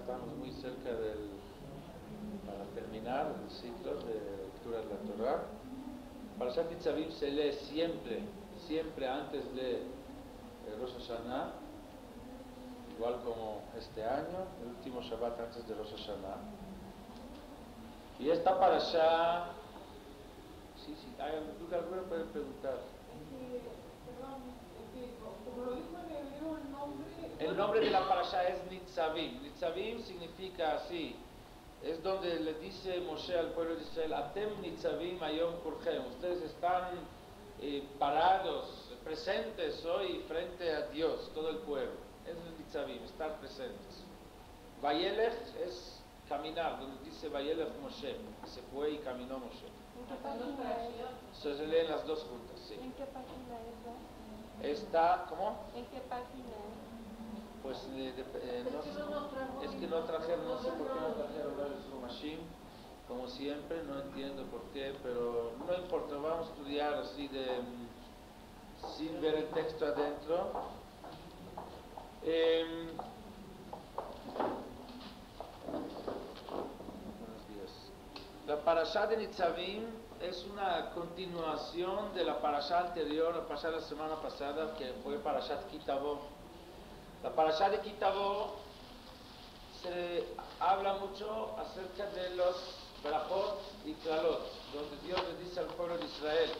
estamos muy cerca para terminar el ciclo de lectura de la Torah. Parashat Nitzavim se lee siempre antes de Rosh Hashanah, igual como este año, el último Shabbat antes de Rosh Hashanah. Y esta parashá, ¿tú alguna puede preguntar? Como lo dijo en hebreo, el nombre de la parashá es Nitzavim. Nitzavim significa así, es donde le dice Moshe al pueblo de Israel: Atem Nitzavim Ayom Kurchem, ustedes están parados, presentes hoy frente a Dios, todo el pueblo. Es el Nitzavim, estar presentes. Vayelech es caminar, donde dice Vayelech Moshe, se fue y caminó Moshe. ¿En qué página es? Eso se leen las dos juntas, sí. ¿En qué página es? Está, ¿cómo? ¿En qué página es? Pues es que no trajeron, no sé por qué no trajeron el Rumashim, como siempre, no entiendo por qué, pero no importa, vamos a estudiar así sin ver el texto adentro. Buenos días. La parashá de Nitzavim es una continuación de la parashá anterior, la parashá de la semana pasada, que fue parashat Ki Tavo. La parashá de Ki Tavo se habla mucho acerca de los Berajot y Klalot, donde Dios le dice al pueblo de Israel: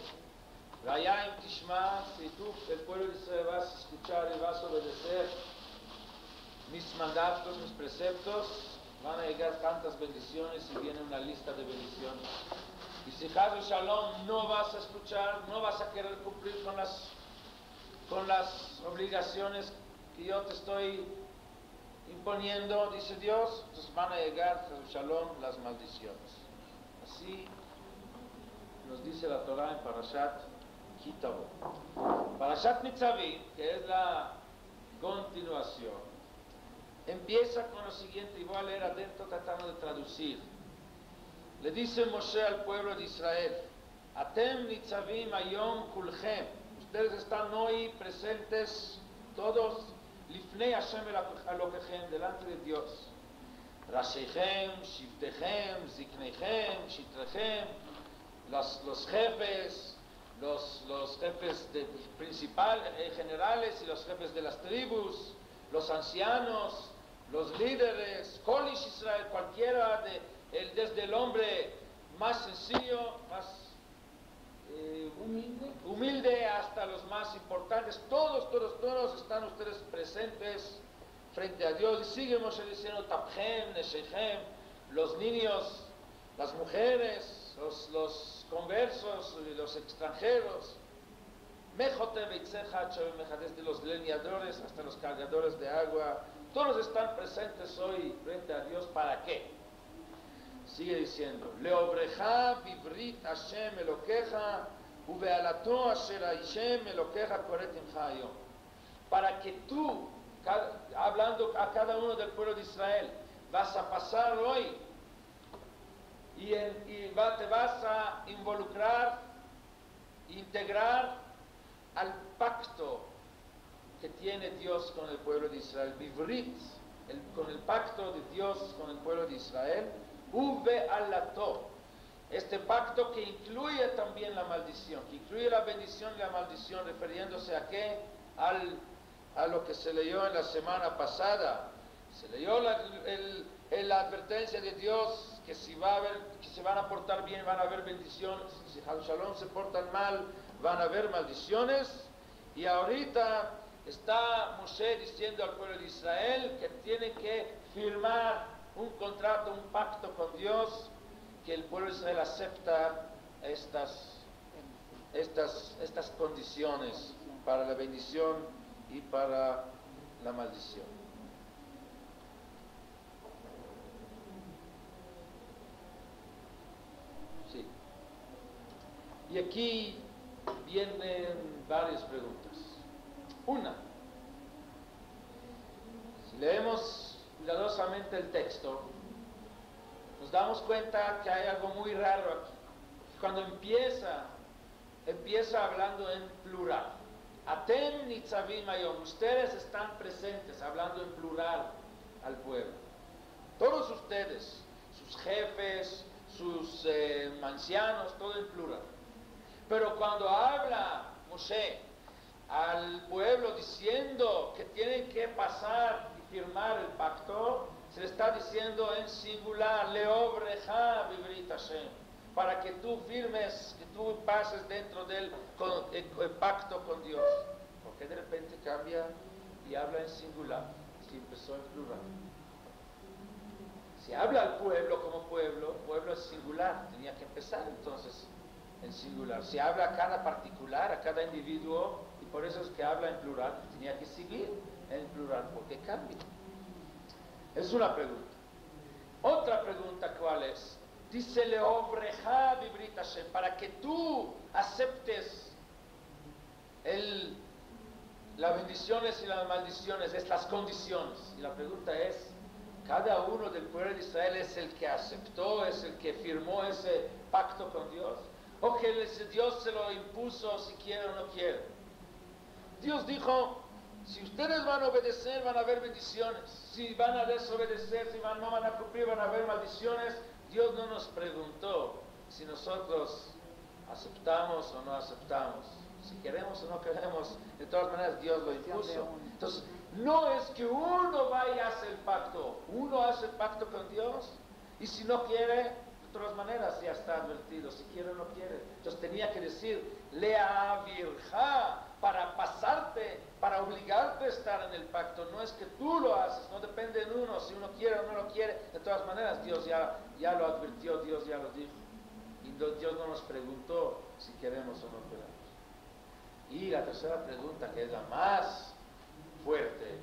Vayam Tishma, si tú, el pueblo de Israel, vas a escuchar y vas a obedecer mis mandatos, mis preceptos, van a llegar tantas bendiciones y viene una lista de bendiciones. Y si Chas Shalom no vas a escuchar, no vas a querer cumplir con las obligaciones que yo te estoy imponiendo, dice Dios, entonces van a llegar, Chas Shalom, las maldiciones. Así nos dice la Torah en Parashat Ki Tavo. Parashat Nitzavim, que es la continuación, empieza con lo siguiente, y voy a leer adentro tratando de traducir. Le dice Moshe al pueblo de Israel: Atem Nitzavim Ayom Kulchem, ustedes están hoy presentes todos, Lifnei Hashem Elokechem, delante de Dios. Rasheichem, Shiftechem, Zikneichem, Shitrechem, los jefes, los jefes generales y los jefes de las tribus, los ancianos, los líderes, Kolish Israel, cualquiera desde el hombre más sencillo, más humilde hasta los más importantes, todos están ustedes presentes frente a Dios. Y sigue Moshe diciendo: Tapchem, Neshechem, los niños, las mujeres, los conversos, los extranjeros, Mejote Beitzecha, desde los leñadores hasta los cargadores de agua, todos están presentes hoy frente a Dios. ¿Para qué? Sigue diciendo: Leobreja vibrit Hashem Elokeja ubealato asher Hashem Elokeja koretim hayom, para que tú, hablando a cada uno del pueblo de Israel, vas a pasar hoy y te vas a involucrar, integrar al pacto que tiene Dios con el pueblo de Israel. Vibrit, con el pacto de Dios con el pueblo de Israel. Uve alato, este pacto que incluye también la maldición, que incluye la bendición y la maldición, refiriéndose a qué, a lo que se leyó en la semana pasada. Se leyó la advertencia de Dios que si se van a portar bien van a haber bendiciones, si Shalom se portan mal van a haber maldiciones. Y ahorita está Moshe diciendo al pueblo de Israel que tienen que firmar un contrato, un pacto con Dios, que el pueblo de Israel acepta estas condiciones para la bendición y para la maldición. Sí. Y aquí vienen varias preguntas. Una, si leemos cuidadosamente el texto, nos damos cuenta que hay algo muy raro aquí. Cuando empieza hablando en plural. Atem Nitzavim Ayom, ustedes están presentes, hablando en plural al pueblo. todos ustedes, sus jefes, sus ancianos, todo en plural. Pero cuando habla Moshe al pueblo diciendo que tienen que pasar y firmar el pacto, se le está diciendo en singular, leobreja vibrit Hashem, para que tú firmes, que tú pases dentro del el pacto con Dios. ¿Por qué de repente cambia y habla en singular si empezó en plural? Si habla al pueblo como pueblo, pueblo es singular, tenía que empezar entonces en singular. Si habla a cada particular, a cada individuo, y por eso es que habla en plural, tenía que seguir en plural. ¿Por qué cambia? Es una pregunta. Otra pregunta, ¿cuál es? Dice leobreja vibrit Hashem, para que tú aceptes las bendiciones y las maldiciones, estas condiciones. Y la pregunta es, ¿cada uno del pueblo de Israel es el que aceptó, es el que firmó ese pacto con Dios? ¿O que Dios se lo impuso si quiere o no quiere? Dios dijo, si ustedes van a obedecer, van a haber bendiciones. Si van a desobedecer, si no van a cumplir, van a haber maldiciones. Dios no nos preguntó si nosotros aceptamos o no aceptamos. Si queremos o no queremos, de todas maneras Dios lo impuso. Entonces, no es que uno vaya y hace el pacto. Uno hace el pacto con Dios y si no quiere, de todas maneras ya está advertido. Si quiere o no quiere. Entonces tenía que decir, lea virja, para pasarte, para obligarte a estar en el pacto. No es que tú lo haces, no depende de uno, si uno quiere o no lo quiere. De todas maneras, Dios ya lo advirtió, Dios ya lo dijo. Y Dios no nos preguntó si queremos o no queremos. Y la tercera pregunta, que es la más fuerte,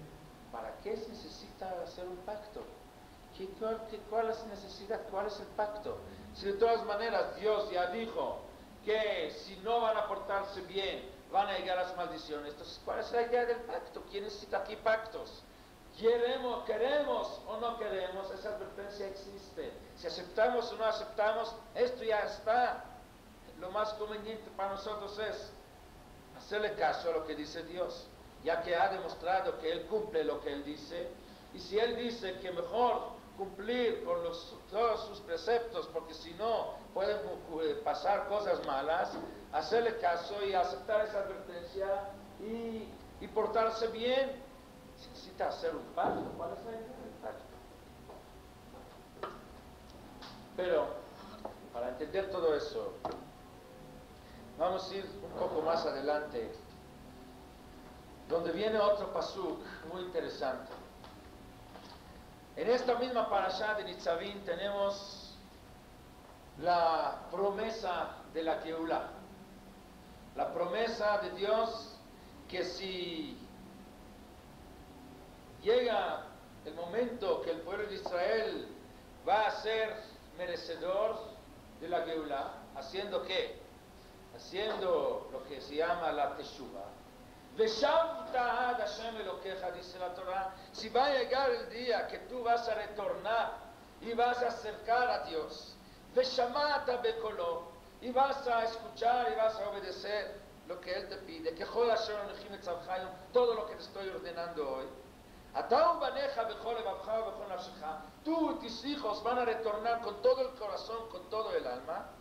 ¿para qué se necesita hacer un pacto? ¿Cuál es la necesidad? ¿Cuál es el pacto? Si de todas maneras Dios ya dijo que si no van a portarse bien, van a llegar las maldiciones. Entonces, ¿cuál es la idea del pacto? ¿Quién necesita aquí pactos? ¿Queremos o no queremos? Esa advertencia existe. Si aceptamos o no aceptamos, esto ya está. Lo más conveniente para nosotros es hacerle caso a lo que dice Dios, ya que ha demostrado que Él cumple lo que Él dice. Y si Él dice que mejor cumplir con todos sus preceptos, porque si no pueden pasar cosas malas, hacerle caso y aceptar esa advertencia y portarse bien. Se necesita hacer un pacto. ¿Cuál es la idea del pacto? Pero para entender todo eso, vamos a ir un poco más adelante, donde viene otro pasuk muy interesante. En esta misma parashá de Nitzavim tenemos la promesa de la Geulah, la promesa de Dios que si llega el momento que el pueblo de Israel va a ser merecedor de la Geulah, ¿haciendo qué? Haciendo lo que se llama la Teshuvah. Veshavta ad Hashem Elokeja, dice la Torah, si va a llegar el día que tú vas a retornar y vas a acercar a Dios, Veshamata Bekolo, y vas a escuchar y vas a obedecer lo que Él te pide, que todo lo que te estoy ordenando hoy, tú y tus hijos van a retornar con todo el corazón, con todo el alma.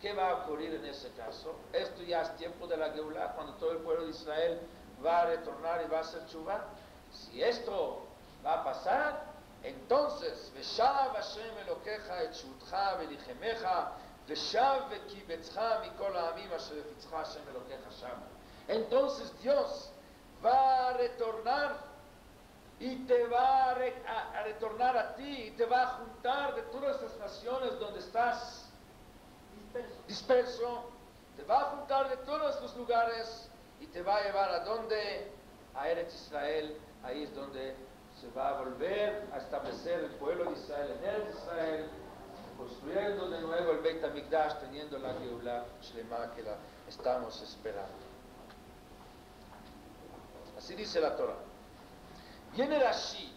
¿Qué va a ocurrir en ese caso? Esto ya es tiempo de la Geulah, cuando todo el pueblo de Israel va a retornar y va a hacer Teshuvah. Si esto va a entonces, entonces, Veshav Hashem Elokecha et Shutcha velichemecha, Veshav vekibetzcha mikol ha'amim asher efitzcha Hashem Elokecha sham. Entonces Dios va a retornar y te va a retornar a ti y te va a juntar de todas esas naciones donde estás disperso, te va a juntar de todos los lugares y te va a llevar a donde, a Eretz Israel. Ahí es donde se va a volver a establecer el pueblo de Israel en Eretz Israel, construyendo de nuevo el Beit HaMikdash, teniendo la Geulah Shlema que la estamos esperando. Así dice la Torah. Viene Rashi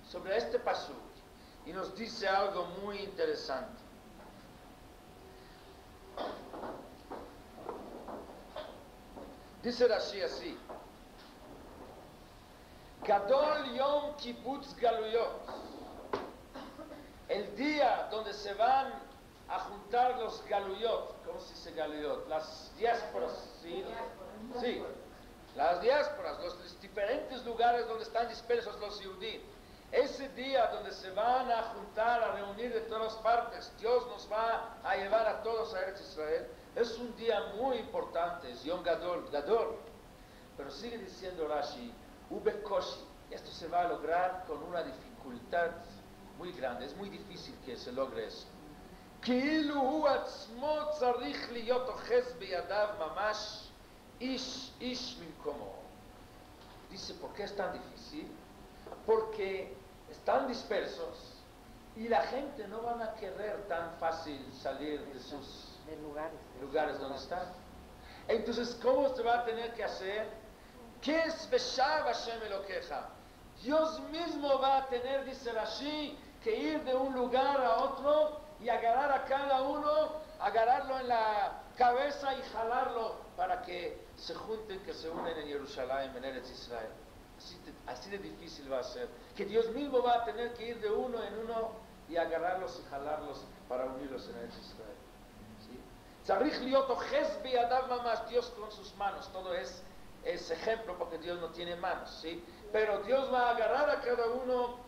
sobre este pasuk y nos dice algo muy interesante. Dice Rashi así: Gadol Yom Kibbutz Galuyot, el día donde se van a juntar los galuyot, ¿cómo se dice galuyot? Las diásporas, ¿sí? Sí, las diásporas, los diferentes lugares donde están dispersos los judíos. Ese día donde se van a juntar, a reunir de todas partes, Dios nos va a llevar a todos a Eretz Israel. Es un día muy importante, es Yom Gadol, Gadol. Pero sigue diciendo Rashi, Ubekoshi, esto se va a lograr con una dificultad muy grande, es muy difícil que se logre eso. כאילו הוא עצמו צריך להיות אוחז בידיו ממש איש ממקומו. Dice, ¿por qué es tan difícil? Porque están dispersos y la gente no van a querer tan fácil salir de sus lugares donde están. Entonces, ¿cómo se va a tener que hacer? ¿Qué es Beshav Hashem Elokeja? Dios mismo va a tener, dice Rashi, que ir de un lugar a otro y agarrar a cada uno, agarrarlo en la cabeza y jalarlo para que se junten, que se unen en Jerusalén, en Eretz Israel. Así de difícil va a ser. Que Dios mismo va a tener que ir de uno en uno y agarrarlos y jalarlos para unirlos en Eretz Israel. Tzarich liot ojes biyadav mamash, Dios con sus manos. Todo es ejemplo porque Dios no tiene manos, ¿sí? Pero Dios va a agarrar a cada uno.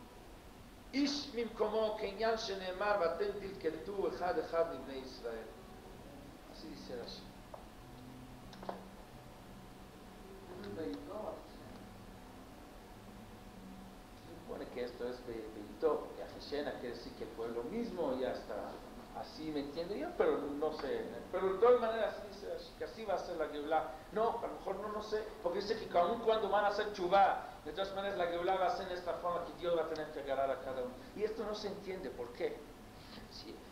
Ish mimkomo keinyan shenemar vatem tilketu echad echad libnei Israel. Así dice Rashi. Supone que esto es Beitó, y Ajeshena quiere decir que el pueblo mismo ya está así, ¿me entiende yo? Pero no sé, pero de todas maneras dice que así va a ser la Geulah. No, a lo mejor no sé, porque dice que aun cuando van a hacer chubá, de todas maneras la Geulah va a ser en esta forma que Dios va a tener que agarrar a cada uno. Y esto no se entiende, ¿por qué?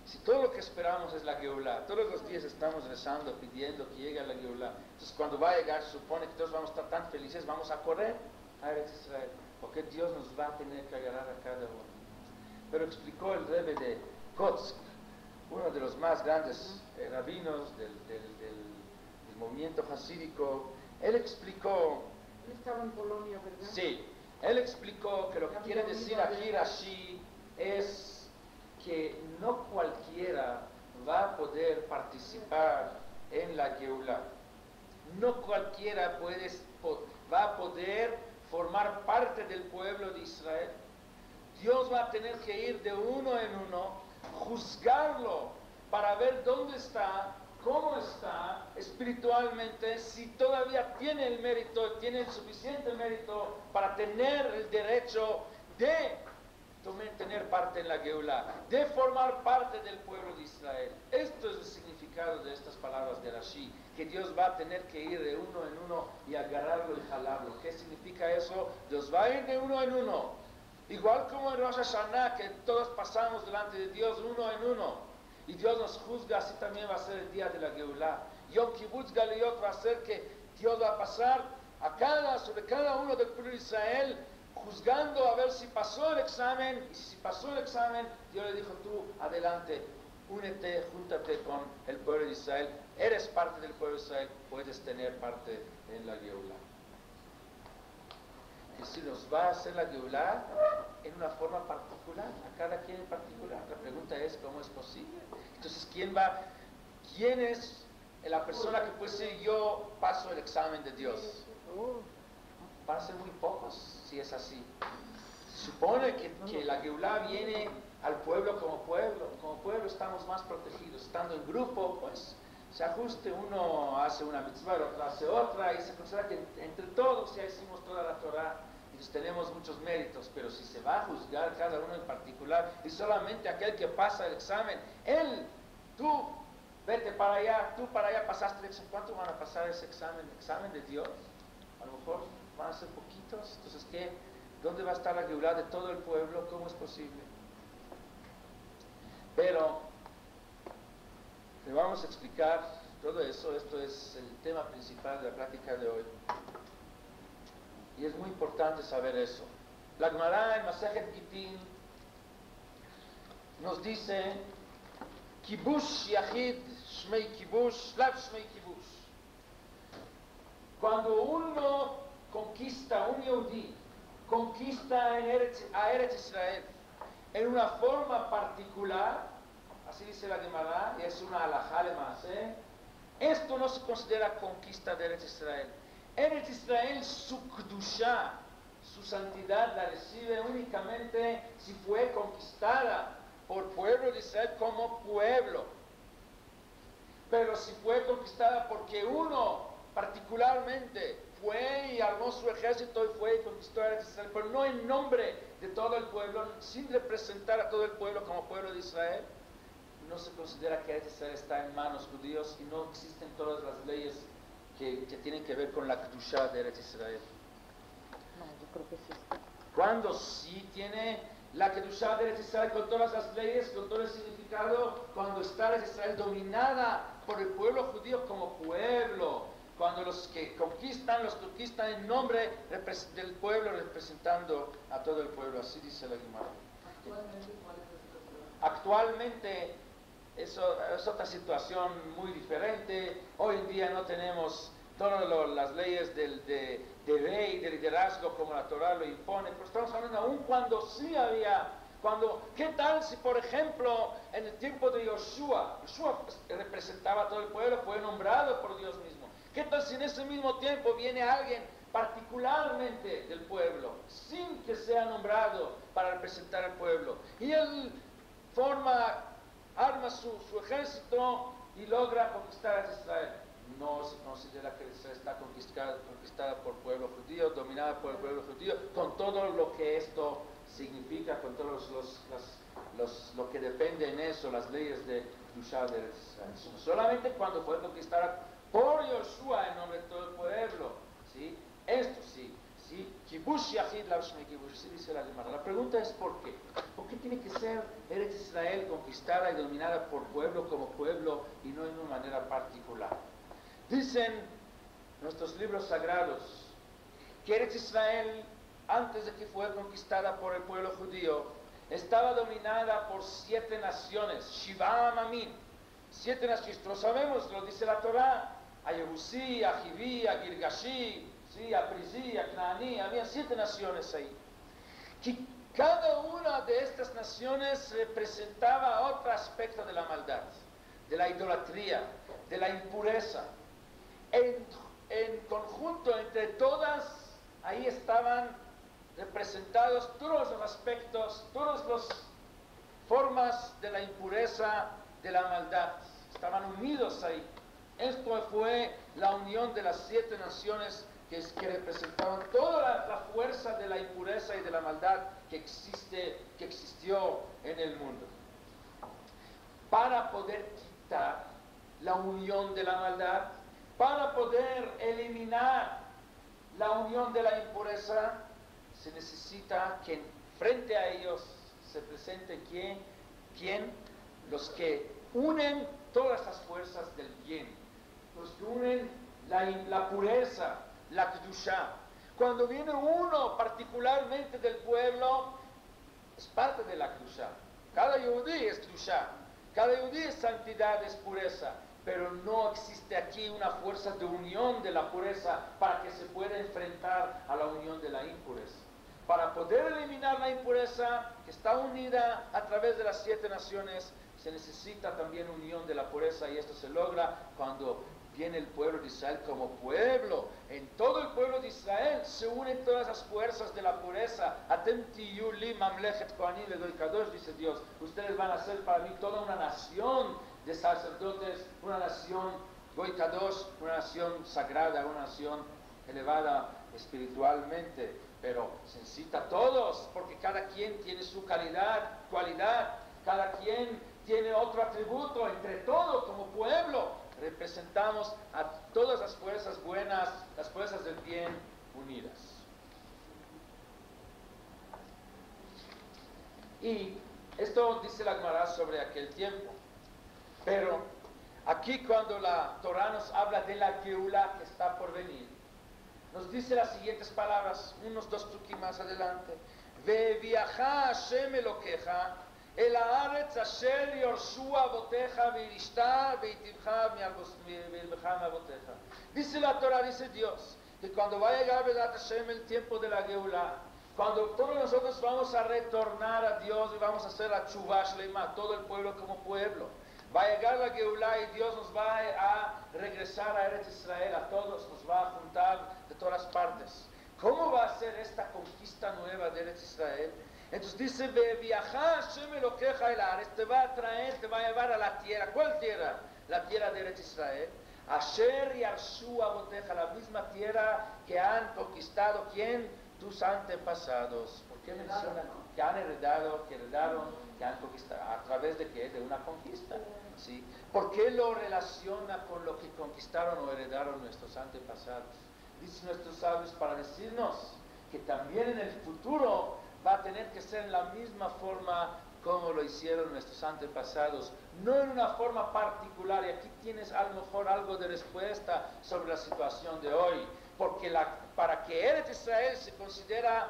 Si todo lo que esperamos es la Geulah, todos los días estamos rezando, pidiendo que llegue a la Geulah, entonces cuando va a llegar, se supone que todos vamos a estar tan felices, vamos a correr a Eretz Israel, porque Dios nos va a tener que agarrar a cada uno. Pero explicó el Rebbe de Kotsk, uno de los más grandes rabinos del movimiento hasídico, él explicó... Él estaba en Polonia, ¿verdad? Sí, él explicó que lo que quiere decir aquí Rashi es que no cualquiera va a poder participar en la Geulah. No cualquiera va a poder formar parte del pueblo de Israel. Dios va a tener que ir de uno en uno, juzgarlo para ver dónde está, cómo está espiritualmente, si todavía tiene el mérito, tiene el suficiente mérito para tener el derecho de tener parte en la Geulah, de formar parte del pueblo de Israel. Esto es el significado de estas palabras de Rashi, que Dios va a tener que ir de uno en uno y agarrarlo y jalarlo. ¿Qué significa eso? Dios va a ir de uno en uno. Igual como en Rosh Hashanah, que todos pasamos delante de Dios uno en uno, y Dios nos juzga, así también va a ser el día de la Geulah. Yom Kibbutz Galuyot va a ser que Dios va a pasar sobre cada uno del pueblo de Israel, juzgando a ver si pasó el examen, y si pasó el examen, Dios le dijo, tú adelante, únete, júntate con el pueblo de Israel, eres parte del pueblo de Israel, puedes tener parte en la Geulah. Que si nos va a hacer la Geulah en una forma particular, a cada quien en particular. La pregunta es, ¿cómo es posible? Entonces, ¿quién es la persona que puede decir, yo paso el examen de Dios? Van a ser muy pocos, si es así. Se supone que la Geulah viene al pueblo como pueblo estamos más protegidos. Estando en grupo, pues, se ajuste, uno hace una mitzvah, otro hace otra, y se considera que entre todos ya hicimos toda la Torah, y tenemos muchos méritos, pero si se va a juzgar cada uno en particular, y solamente aquel que pasa el examen, tú, vete para allá, tú para allá pasaste el examen, ¿cuánto van a pasar ese examen? ¿El examen de Dios? A lo mejor van a ser poquitos, entonces ¿dónde va a estar la Geulah de todo el pueblo? ¿Cómo es posible? Pero le vamos a explicar todo eso. Esto es el tema principal de la plática de hoy. Y es muy importante saber eso. La Gemara en Masejet Gittin nos dice Kibush Yachid Shmei Kibush Lav Shmei Kibush. Cuando uno conquista, un Yehudi conquista a Eretz Israel, en una forma particular, así dice la Gemara, y es una alajá lema'aseh, esto no se considera conquista de Eretz Israel. Eretz Israel, su Kedushá, su santidad la recibe únicamente si fue conquistada por pueblo de Israel como pueblo. Pero si fue conquistada porque uno particularmente fue y armó su ejército y fue y conquistó a Israel, pero no en nombre de todo el pueblo, sin representar a todo el pueblo como pueblo de Israel, no se considera que Israel está en manos judíos y no existen todas las leyes que tienen que ver con la Kedushá de Eretz Israel. No, yo creo que sí. Cuando sí tiene la Kedushá de Eretz Israel con todas las leyes, con todo el significado, cuando está Eretz Israel dominada por el pueblo judío como pueblo, cuando los que conquistan, los conquistan en nombre del pueblo, representando a todo el pueblo, así dice la Gemara. Actualmente eso es otra situación muy diferente. Hoy en día no tenemos todas las leyes de rey, de liderazgo como la Torah lo impone, pero estamos hablando aún cuando sí había, ¿qué tal si por ejemplo en el tiempo de Yoshua representaba a todo el pueblo, fue nombrado por Dios mismo? ¿Qué tal si en ese mismo tiempo viene alguien particularmente del pueblo, sin que sea nombrado para representar al pueblo, y él arma su ejército y logra conquistar a Israel? No se considera que Israel está conquistada por el pueblo judío, dominada por el pueblo judío, con todo lo que esto significa, con todos lo que depende en eso, las leyes de Kedushá de Israel. Solamente cuando fue conquistada por Yoshua en nombre de todo el pueblo, ¿sí? Esto sí. ¿Sí? Kibush Yahid Lavshme Kibush, así dice la Gemara. La pregunta es ¿por qué? ¿Por qué tiene que ser Eretz Israel conquistada y dominada por pueblo como pueblo y no en una manera particular? Dicen nuestros libros sagrados que Eretz Israel, antes de que fuera conquistada por el pueblo judío, estaba dominada por 7 naciones, Shiva Amamim, 7 naciones, lo sabemos, lo dice la Torah, a Yebusí, a Jiví, a Girgashi, ¿sí? A Prizí, a Cananí, había 7 naciones ahí. Que cada una de estas naciones representaba otro aspecto de la maldad, de la idolatría, de la impureza. En conjunto, entre todas, ahí estaban representados todos los aspectos, todas las formas de la impureza, de la maldad. Estaban unidos ahí. Esto fue la unión de las 7 naciones que representaban toda la fuerza de la impureza y de la maldad que existió en el mundo. Para poder quitar la unión de la maldad, para poder eliminar la unión de la impureza, se necesita que frente a ellos se presente ¿quién? Los que unen todas las fuerzas del bien, los que unen la pureza, la Kedushá. Cuando viene uno particularmente del pueblo, es parte de la Kedushá. Cada Yehudí es Kedushá, cada Yehudí es santidad, es pureza, pero no existe aquí una fuerza de unión de la pureza para que se pueda enfrentar a la unión de la impureza. Para poder eliminar la impureza que está unida a través de las 7 naciones, se necesita también unión de la pureza, y esto se logra cuando viene el pueblo de Israel como pueblo. En todo el pueblo de Israel se unen todas las fuerzas de la pureza. Atem tiyu li mamlechet kohanim vegoy kadosh, dice Dios. Ustedes van a ser para mí toda una nación de sacerdotes, una nación goy kadosh, una nación sagrada, una nación elevada espiritualmente. Pero se necesita a todos, porque cada quien tiene su cualidad, cada quien tiene otro atributo. Entre todos, como pueblo, representamos a todas las fuerzas buenas, las fuerzas del bien unidas. Y esto dice la Gemara sobre aquel tiempo. Pero aquí cuando la Torah nos habla de la Geula que está por venir, nos dice las siguientes palabras, unos 2 psukim más adelante. Ve'viacha Hashem Elokecha el haaretz asher yorshu avoteja ve'irishta ve'itivcha ve'ilmecha avoteja. Dice la Torah, dice Dios, que cuando va a llegar, ¿verdad, Hashem, el tiempo de la Geulá, Cuando todos nosotros vamos a retornar a Dios y vamos a hacer la Tshuvah Shlema, todo el pueblo como pueblo, va a llegar la Geulah y Dios nos va a regresar a Eretz Israel, a todos, nos va a juntar de todas las partes. ¿Cómo va a ser esta conquista nueva de Eretz Israel? Entonces dice, viajar, Hashem lo queja el Ares, te va a traer, te va a llevar a la tierra. ¿Cuál tierra? La tierra de Eretz Israel. Asher y Arshu Aboteja, la misma tierra que han conquistado, ¿quién? Tus antepasados. ¿Por qué mencionan? Que han heredado, que heredaron, que han conquistado. ¿A través de qué? De una conquista. ¿Sí? ¿Por qué lo relaciona con lo que conquistaron o heredaron nuestros antepasados? Dicen nuestros sabios para decirnos que también en el futuro va a tener que ser en la misma forma como lo hicieron nuestros antepasados, no en una forma particular. Y aquí tienes a lo mejor algo de respuesta sobre la situación de hoy, porque para que Eretz Israel se considera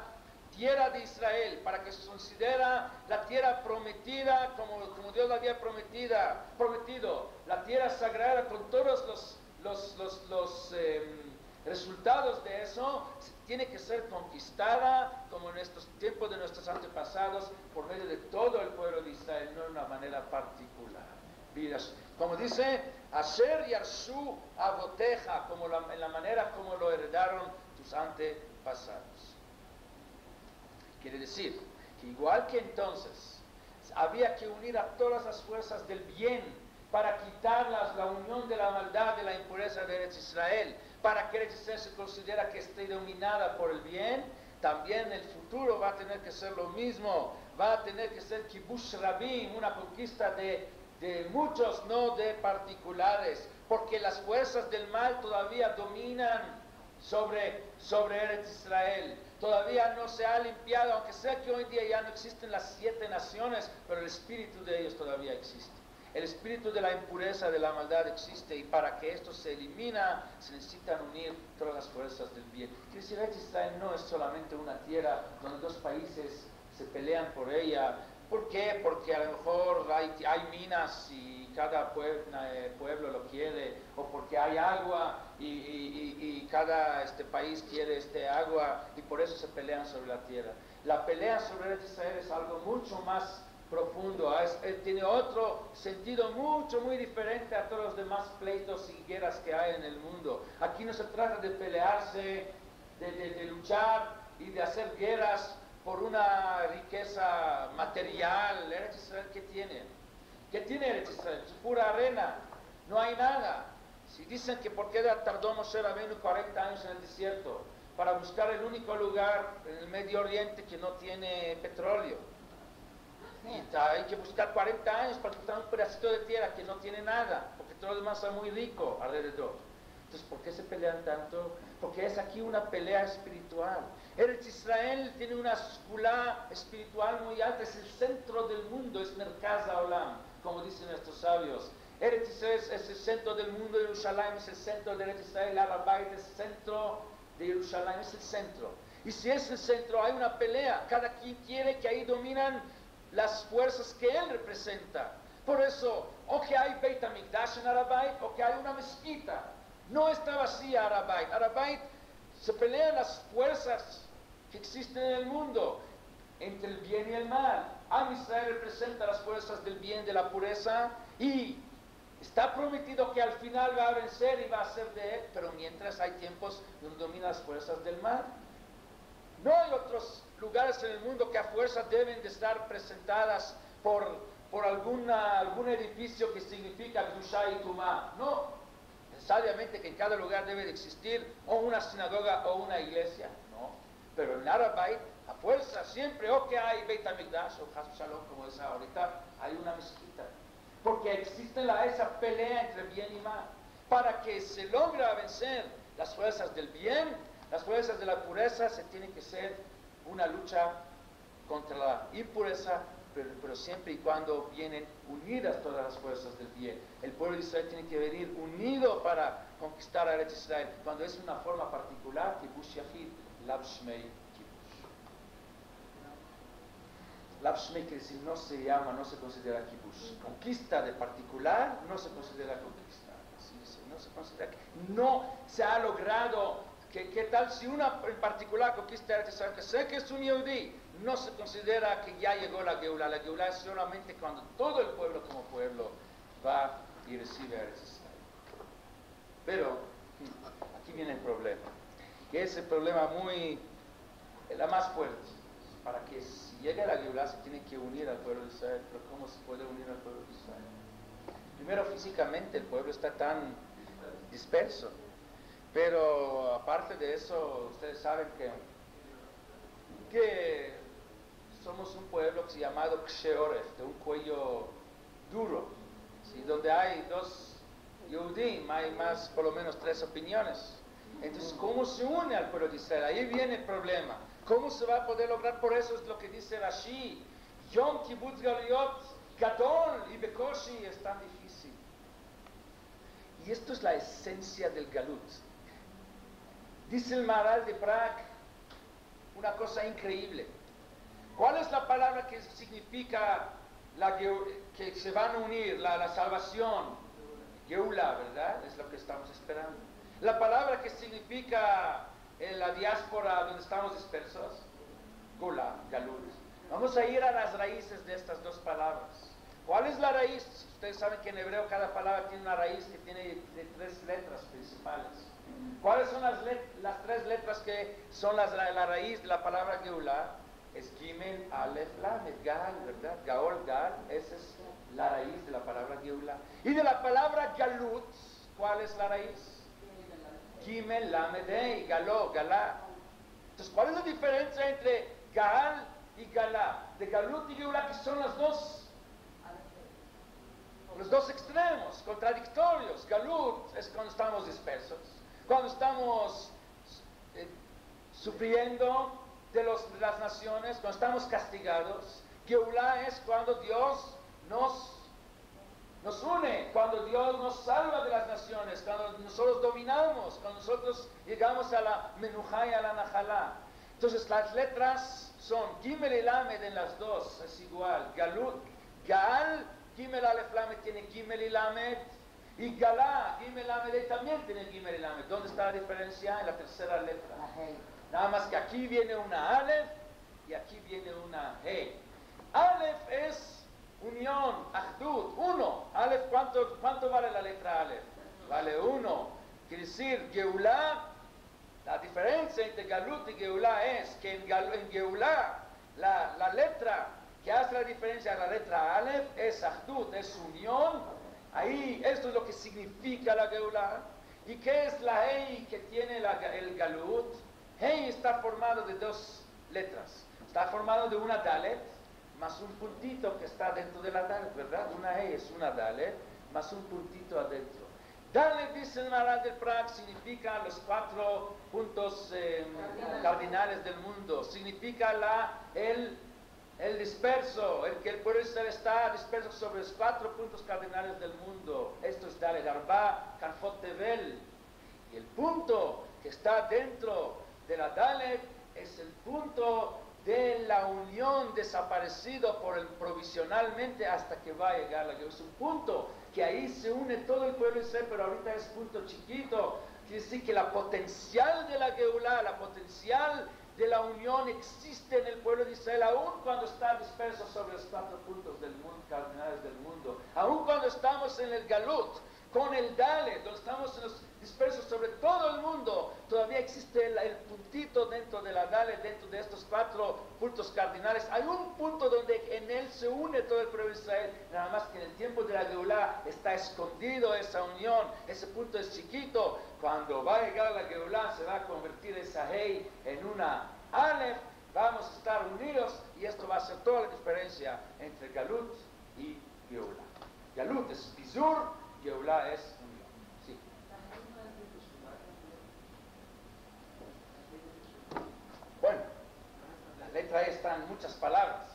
tierra de Israel, para que se considera la tierra prometida como Dios la había prometido, la tierra sagrada con todos los resultados de eso, tiene que ser conquistada como en estos tiempos de nuestros antepasados por medio de todo el pueblo de Israel, no de una manera particular. Como dice, Asher Yarshu Aboteja, en la manera como lo heredaron tus antepasados. Quiere decir que igual que entonces había que unir a todas las fuerzas del bien para quitarlas la unión de la maldad, de la impureza de Eretz Israel, para que Eretz Israel se considera que esté dominada por el bien, también en el futuro va a tener que ser lo mismo, va a tener que ser Kibush Rabim, una conquista de muchos, no de particulares, porque las fuerzas del mal todavía dominan sobre Eretz Israel, todavía no se ha limpiado, aunque sea que hoy en día ya no existen las 7 naciones, pero el espíritu de ellos todavía existe. El espíritu de la impureza, de la maldad existe, y para que esto se elimina, se necesitan unir todas las fuerzas del bien. Quiere decir, Eretz Israel no es solamente una tierra donde 2 países se pelean por ella. ¿Por qué? Porque a lo mejor hay minas y cada pueblo lo quiere, o porque hay agua y cada país quiere agua, y por eso se pelean sobre la tierra. La pelea sobre Eretz Israel es algo mucho más profundo, tiene otro sentido muy diferente a todos los demás pleitos y guerras que hay en el mundo. Aquí no se trata de pelearse, de luchar y de hacer guerras por una riqueza material. Eretz Israel, ¿qué tiene? ¿Qué tiene Eretz Israel? Es pura arena, no hay nada. Si dicen que por qué tardó Moshe Rabbeinu 40 años en el desierto para buscar el único lugar en el Medio Oriente que no tiene petróleo, y hay que buscar 40 años para encontrar un pedacito de tierra que no tiene nada, porque todo lo demás está muy rico alrededor. Entonces, ¿por qué se pelean tanto? Porque es aquí una pelea espiritual. Eretz Israel tiene una escuela espiritual muy alta, es el centro del mundo, es Merkaz Haolam, como dicen nuestros sabios. Eretz Israel es el centro del mundo, Jerusalén es el centro de Eretz Israel, Har HaBayit es el centro de Jerusalén, es el centro. Y si es el centro, hay una pelea, cada quien quiere que ahí dominan las fuerzas que él representa. Por eso, o que hay Beit HaMikdash en Har HaBayit, o que hay una mezquita. No está vacía Har HaBayit. Har HaBayit se pelean las fuerzas que existen en el mundo entre el bien y el mal. Am Israel representa las fuerzas del bien, de la pureza, y está prometido que al final va a vencer y va a ser de él, pero mientras hay tiempos donde dominan las fuerzas del mal. No hay otros lugares en el mundo que a fuerza deben de estar presentadas por algún edificio que significa Kedusha y Tumá. No, necesariamente que en cada lugar debe de existir o una sinagoga o una iglesia, no. Pero en Har HaBayit, a fuerza siempre, o que hay Beit HaMikdash o Chas Shalom, como es ahorita, hay una mezquita. Porque existe esa pelea entre bien y mal. Para que se logre vencer las fuerzas del bien, las fuerzas de la pureza, se tiene que ser una lucha contra la impureza, pero siempre y cuando vienen unidas todas las fuerzas del bien. El pueblo de Israel tiene que venir unido para conquistar a Eretz Israel. Cuando es una forma particular, Kibush Yahid, Lav Shmei Kibush. Lav Shmei quiere decir no se considera Kibush. Conquista de particular no se considera conquista. No se considera, no se ha logrado ¿Qué tal si una en particular conquista Eretz Israel, que sé que es un Yehudí, no se considera que ya llegó la Geulá? La Geulá es solamente cuando todo el pueblo como pueblo va y recibe a Eretz Israel. Pero aquí viene el problema, que es el problema la más fuerte. Para que si llegue la Geulá se tiene que unir al pueblo de Israel. Pero ¿cómo se puede unir al pueblo de Israel? Primero, físicamente el pueblo está tan disperso. Pero aparte de eso, ustedes saben que somos un pueblo que se llamado Ksheoref, de un cuello duro, ¿sí? Donde hay dos Yehudim, hay más, por lo menos 3 opiniones. Entonces, ¿cómo se une al pueblo de Israel? Ahí viene el problema. ¿Cómo se va a poder lograr? Por eso es lo que dice Rashi: Yom Kibbutz Galiot Gadol y Bekoshi es tan difícil. Y esto es la esencia del Galut. Dice el Maharal de Prague una cosa increíble. ¿Cuál es la palabra que significa que se van a unir, la salvación? Geula, ¿verdad? Es lo que estamos esperando. La palabra que significa la diáspora donde estamos dispersos, Gula, Galut. Vamos a ir a las raíces de estas dos palabras. ¿Cuál es la raíz? Ustedes saben que en hebreo cada palabra tiene una raíz que tiene 3 letras principales. ¿Cuáles son las 3 letras que son la raíz de la palabra Geulá? Es Gimel, Aleph, Lamed, Gal, ¿verdad? Gaol, Gal, esa es la raíz de la palabra Geulá. Y de la palabra Galut, ¿cuál es la raíz? Gimel, Lamed, Hey, Galó, Galá. Entonces, ¿cuál es la diferencia entre Gal y Galá? De Galut y Geulá, que son los dos extremos, contradictorios. Galut es cuando estamos dispersos, cuando estamos sufriendo de las naciones, cuando estamos castigados. Geulá es cuando Dios nos une, cuando Dios nos salva de las naciones, cuando nosotros dominamos, cuando nosotros llegamos a la Menujá y a la Najalá. Entonces las letras son Gimel y Lamed en las dos, es igual. Galut, Gal, Gimel Aleph Lamed tiene Gimel y Lamed. Y Galá, Gimel Lamed también tiene Gimel y Lamed. ¿Dónde está la diferencia? En la tercera letra. Nada más que aquí viene una Aleph y aquí viene una He. Aleph es unión, Ahdut, uno. Aleph, ¿cuánto vale la letra Aleph? Vale 1. Quiere decir, Geulá, la diferencia entre Galut y Geulá es que en Geulá la letra que hace la diferencia de la letra Aleph es Ahdut, es unión. Ahí, esto es lo que significa la Geulá. ¿Y qué es la Hei que tiene el Galut? Hei está formado de 2 letras. Está formado de una Dalet más un puntito que está dentro de la Dalet, ¿verdad? Una Hei es una Dalet más un puntito adentro. Dalet, dice el Maharal de Prague, significa los 4 puntos cardinales del mundo. Significa el disperso, el que el pueblo de Israel está disperso sobre los 4 puntos cardinales del mundo. Esto es Dalet, Arba, Kanfot Tevel. Y el punto que está dentro de la Dalet es el punto de la unión desaparecido provisionalmente hasta que va a llegar la Geulá. Es un punto que ahí se une todo el pueblo de Israel, pero ahorita es punto chiquito. Quiere decir que la potencial de la Geulá, la potencial de la unión existe en el pueblo de Israel, aun cuando está disperso sobre los 4 puntos del mundo, cardinales del mundo, aun cuando estamos en el Galut, con el Dalet, donde estamos dispersos sobre todo el mundo, todavía existe el puntito dentro de la Dalet, dentro de estos 4 puntos cardinales. Hay un punto donde en él se une todo el pueblo de Israel, nada más que en el tiempo de la Geulá está escondido esa unión, ese punto es chiquito. Cuando va a llegar la Geulá se va a convertir esa Hei en una Aleph, vamos a estar unidos y esto va a ser toda la diferencia entre Galut y Geulá. Galut es Bizur, Geulá es unión. Sí. Bueno, la letra E está en muchas palabras,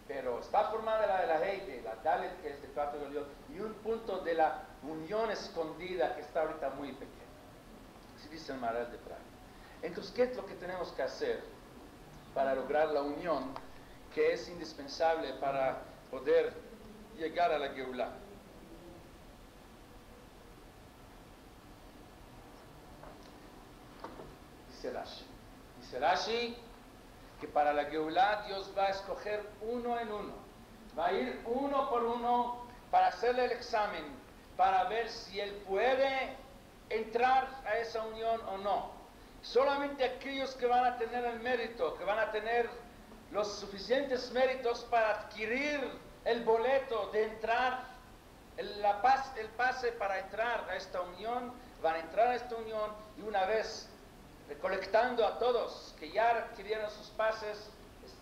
pero está formada la de la Hei, de la Dalet, que es de 4 Galiot, y un punto de la unión escondida que está ahorita muy pequeño. Así dice el Maharal de Praga. Entonces, ¿qué es lo que tenemos que hacer para lograr la unión que es indispensable para poder llegar a la Geulá? Dice Rashi. Dice Rashi que para la Geulah Dios va a escoger uno en uno. Va a ir uno por uno para hacerle el examen, para ver si él puede entrar a esa unión o no. Solamente aquellos que van a tener el mérito, que van a tener los suficientes méritos para adquirir el boleto de entrar, el pase para entrar a esta unión, van a entrar a esta unión y una vez recolectando a todos que ya adquirieron sus pases,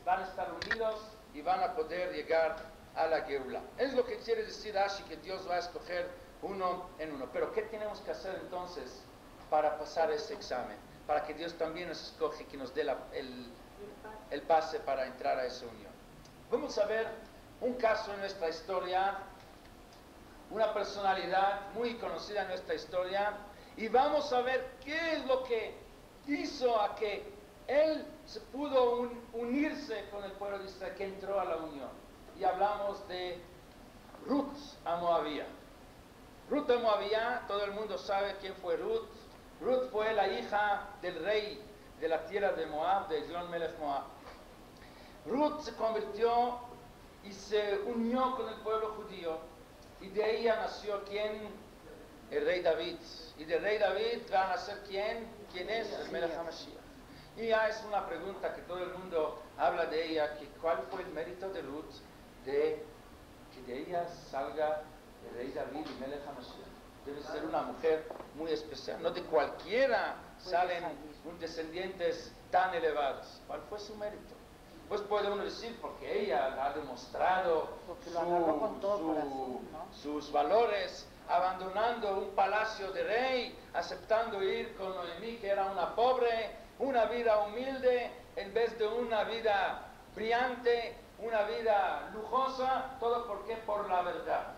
van a estar unidos y van a poder llegar a la Geulah. Es lo que quiere decir Rashi, que Dios va a escoger uno en uno. Pero ¿qué tenemos que hacer entonces para pasar ese examen? Para que Dios también nos escoge, que nos dé el pase para entrar a esa unión. Vamos a ver un caso en nuestra historia, una personalidad muy conocida en nuestra historia, y vamos a ver qué es lo que hizo a que él se pudo unirse con el pueblo de Israel, que entró a la unión. Y hablamos de Ruth a Moabía. Ruth a Moabía, todo el mundo sabe quién fue Ruth. Ruth fue la hija del rey de la tierra de Moab, de Eglon Melech Moab. Ruth se convirtió y se unió con el pueblo judío, y de ella nació ¿quién? El rey David. Y del rey David va a nacer ¿quién? ¿Quién es? El Melech HaMashiach. Y ya es una pregunta que todo el mundo habla de ella, que ¿cuál fue el mérito de Ruth de que de ella salga el rey David y Melech HaMashiach? Debe ser una mujer muy especial, no de cualquiera salen descendientes tan elevados. ¿Cuál fue su mérito? Pues puede uno decir, porque ella ha demostrado sus valores, abandonando un palacio de rey, aceptando ir con Noemí, que era una pobre, una vida humilde, en vez de una vida brillante, una vida lujosa, todo porque por la verdad.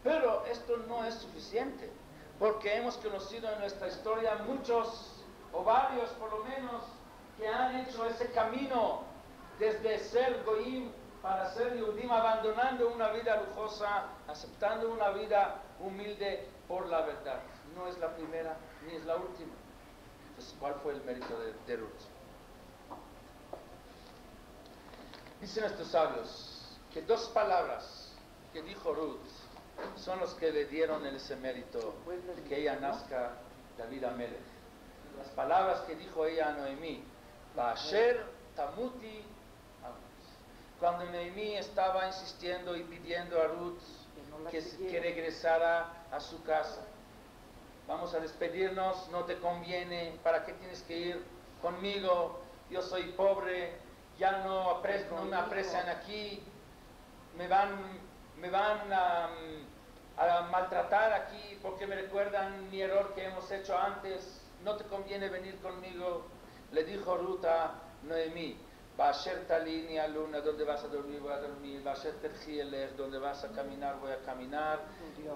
Pero esto no es suficiente, porque hemos conocido en nuestra historia muchos, o varios por lo menos, que han hecho ese camino desde ser goyim para ser Yehudim, abandonando una vida lujosa, aceptando una vida humilde por la verdad. No es la primera ni es la última. Entonces, ¿cuál fue el mérito de Ruth? Dicen nuestros sabios que dos palabras que dijo Ruth son los que le dieron ese mérito de que ella nazca David Amelech. Las palabras que dijo ella a Noemí, Basher Tamuti. Cuando Noemí estaba insistiendo y pidiendo a Ruth que regresara a su casa. Vamos a despedirnos, no te conviene, ¿para qué tienes que ir conmigo? Yo soy pobre, ya no me aprecian aquí, me van a maltratar aquí porque me recuerdan mi error que hemos hecho antes, no te conviene venir conmigo. Le dijo Ruth a Noemí, Basher Talini a Luna, donde vas a dormir voy a dormir, Basher Terjielech, donde vas a caminar voy a caminar,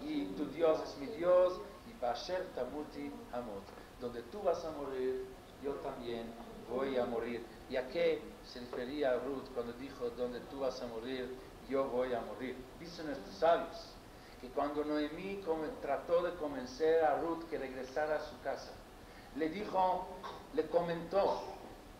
y tu Dios es mi Dios, y Basher Tamuti Amot, donde tú vas a morir, yo también voy a morir. ¿Y a qué se refería Ruth cuando dijo, donde tú vas a morir, yo voy a morir? Dicen nuestros sabios que cuando Noemí trató de convencer a Ruth que regresara a su casa, le comentó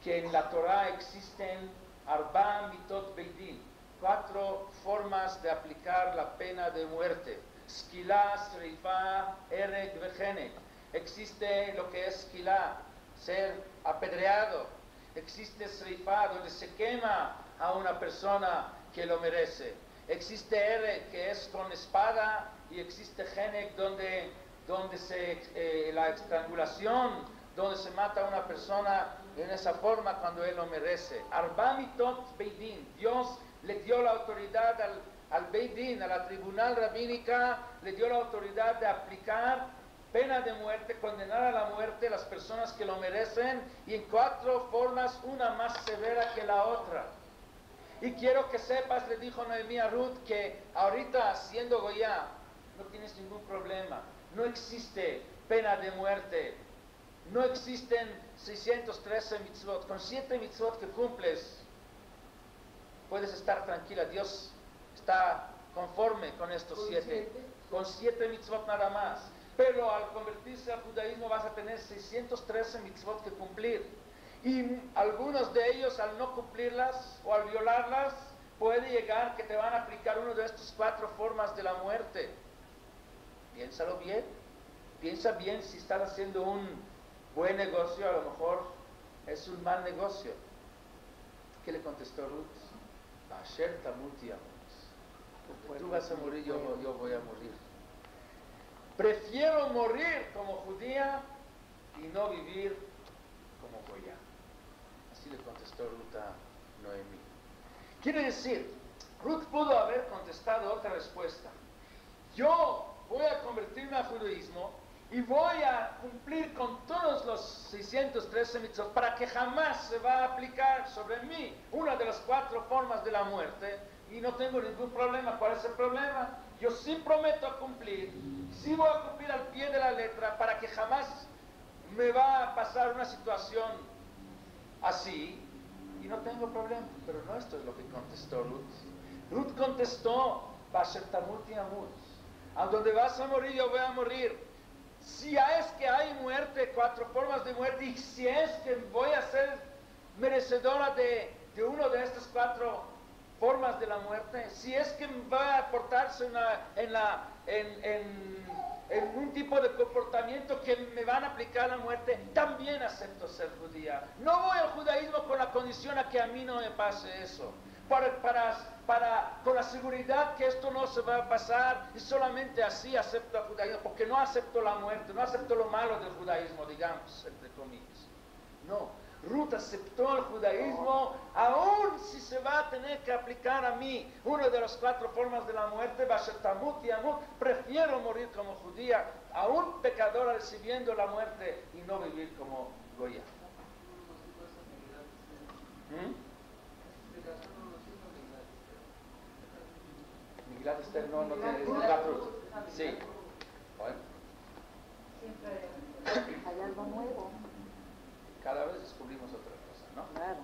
que en la Torah existen Arba Mitot Beidin, 4 formas de aplicar la pena de muerte. Skilá, Sreifá, Erek, Vejenek. Existe lo que es Skilá, ser apedreado. Existe Sreifá, donde se quema a una persona que lo merece. Existe Erek, que es con espada, y existe Genek, donde la estrangulación, donde se mata a una persona en esa forma cuando él lo merece. Arba Mitot Beidin, Dios le dio la autoridad al Beidin, a la tribunal rabínica, le dio la autoridad de aplicar pena de muerte, condenar a la muerte a las personas que lo merecen, y en 4 formas, una más severa que la otra. Y quiero que sepas, le dijo Noemí a Ruth, que ahorita siendo Goya no tienes ningún problema, no existe pena de muerte, no existen 613 mitzvot. Con 7 mitzvot que cumples puedes estar tranquila, Dios está conforme con estos 7, con 7 mitzvot nada más. pero al convertirse al judaísmo vas a tener 613 mitzvot que cumplir. Y algunos de ellos, al no cumplirlas o al violarlas, puede llegar que te van a aplicar uno de estas 4 formas de la muerte. Piénsalo bien. Piensa bien si estás haciendo un buen negocio, a lo mejor es un mal negocio. ¿Qué le contestó Ruth? Basher tamuti amut. Porque tú vas a morir, yo voy a morir. Prefiero morir como judía y no vivir como goya. Así le contestó Ruth a Noemí. Quiere decir, Ruth pudo haber contestado otra respuesta. Yo voy a convertirme al judaísmo y voy a cumplir con todos los 613 mitzvot para que jamás se va a aplicar sobre mí una de las 4 formas de la muerte y no tengo ningún problema. ¿Cuál es el problema? Yo sí prometo cumplir, sí voy a cumplir al pie de la letra para que jamás me va a pasar una situación así y no tengo problema. Pero no esto es lo que contestó Ruth. Ruth contestó, Basher tamuti amut. A donde vas a morir, yo voy a morir. Si es que hay muerte, 4 formas de muerte, y si es que voy a ser merecedora de una de estas 4 formas de la muerte, si es que va a aportarse en un tipo de comportamiento que me van a aplicar la muerte, también acepto ser judía. No voy al judaísmo con la condición a que a mí no me pase eso. Con la seguridad que esto no se va a pasar y solamente así acepto el judaísmo, porque no acepto la muerte, no acepto lo malo del judaísmo, digamos, entre comillas. No, Ruth aceptó el judaísmo, aun si se va a tener que aplicar a mí una de las 4 formas de la muerte, Basher tamuti amut, prefiero morir como judía, aún pecadora recibiendo la muerte y no vivir como goya. Migrat Esther no tiene sí. Bueno. Siempre hay algo nuevo. Cada vez descubrimos otra cosa, ¿no? Claro.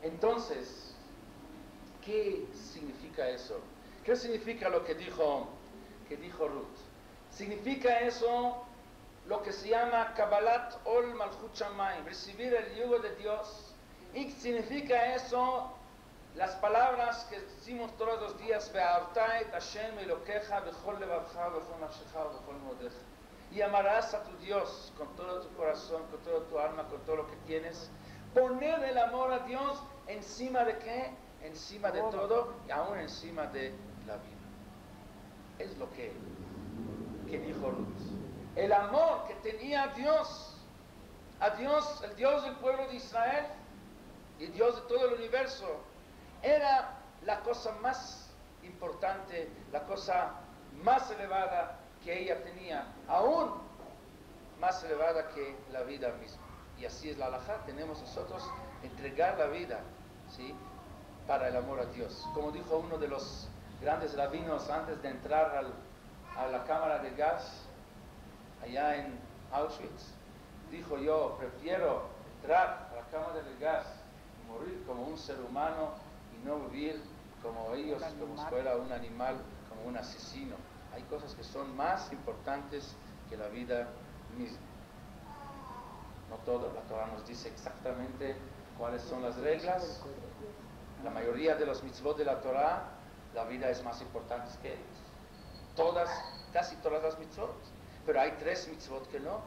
Entonces, ¿qué significa eso? ¿Qué significa lo que dijo Ruth? Significa eso lo que se llama Kabbalat Ol Malchut Shamayim, recibir el yugo de Dios. Y significa eso las palabras que decimos todos los días, Ve'ahavta et Hashem Elokecha bechol levavcha bechol nafshecha bechol modecha. Y amarás a tu Dios con todo tu corazón, con toda tu alma, con todo lo que tienes. Poner el amor a Dios encima de ¿qué? Encima de todo y aún encima de la vida. Es lo que dijo Ruth. El amor que tenía a Dios, el Dios del pueblo de Israel y Dios de todo el universo, era la cosa más importante, la cosa más elevada que ella tenía, aún más elevada que la vida misma. Y así es la halajá, tenemos nosotros entregar la vida, ¿sí?, para el amor a Dios. Como dijo uno de los grandes rabinos antes de entrar a la cámara de gas allá en Auschwitz, dijo: yo prefiero entrar a la cámara de gas y morir como un ser humano y no vivir como ellos, como si fuera un animal, como un asesino. Hay cosas que son más importantes que la vida misma. No todo, la Torah nos dice exactamente cuáles son las reglas. La mayoría de los mitzvot de la Torah, la vida es más importante que ellos. Casi todas las mitzvot. Pero hay 3 mitzvot que no.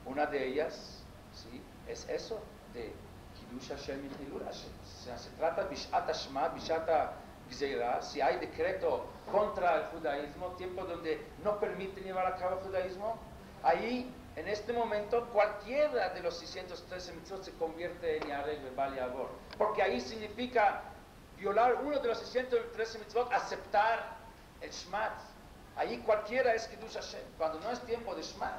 Una de ellas, ¿sí?, es eso, de Kiddush Hashem y Hilul Hashem. O sea, se trata de Bishat Hashma, Bishat Gzeira. Si hay decreto contra el judaísmo, tiempo donde no permiten llevar a cabo el judaísmo, ahí, en este momento, cualquiera de los 613 mitzvot se convierte en Yarek, Bebal y Abor. Porque ahí significa violar uno de los 613 mitzvot, aceptar el Shmat. Ahí cualquiera es Kiddush Hashem. Cuando no es tiempo de Shmat,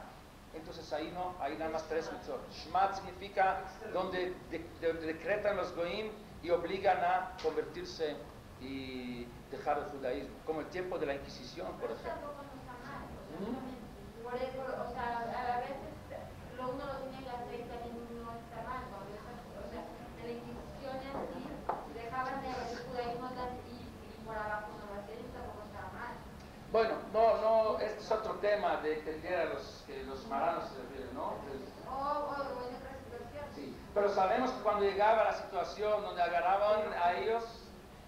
entonces ahí no, ahí nada más 3 mitzvot. Shmat significa donde decretan los goim y obligan a convertirse y dejar el judaísmo, como el tiempo de la Inquisición, por ejemplo. Por eso, o sea, a la vez uno lo tiene que hacer y también no está mal, o sea, en la Inquisición así dejaban de hacer el judaísmo así y por abajo no lo hacían y tampoco estaba mal. Bueno, no, este es otro tema de entender a los maranos se refieren, ¿no? O en otra situación. Sí, pero sabemos que cuando llegaba la situación donde agarraban a ellos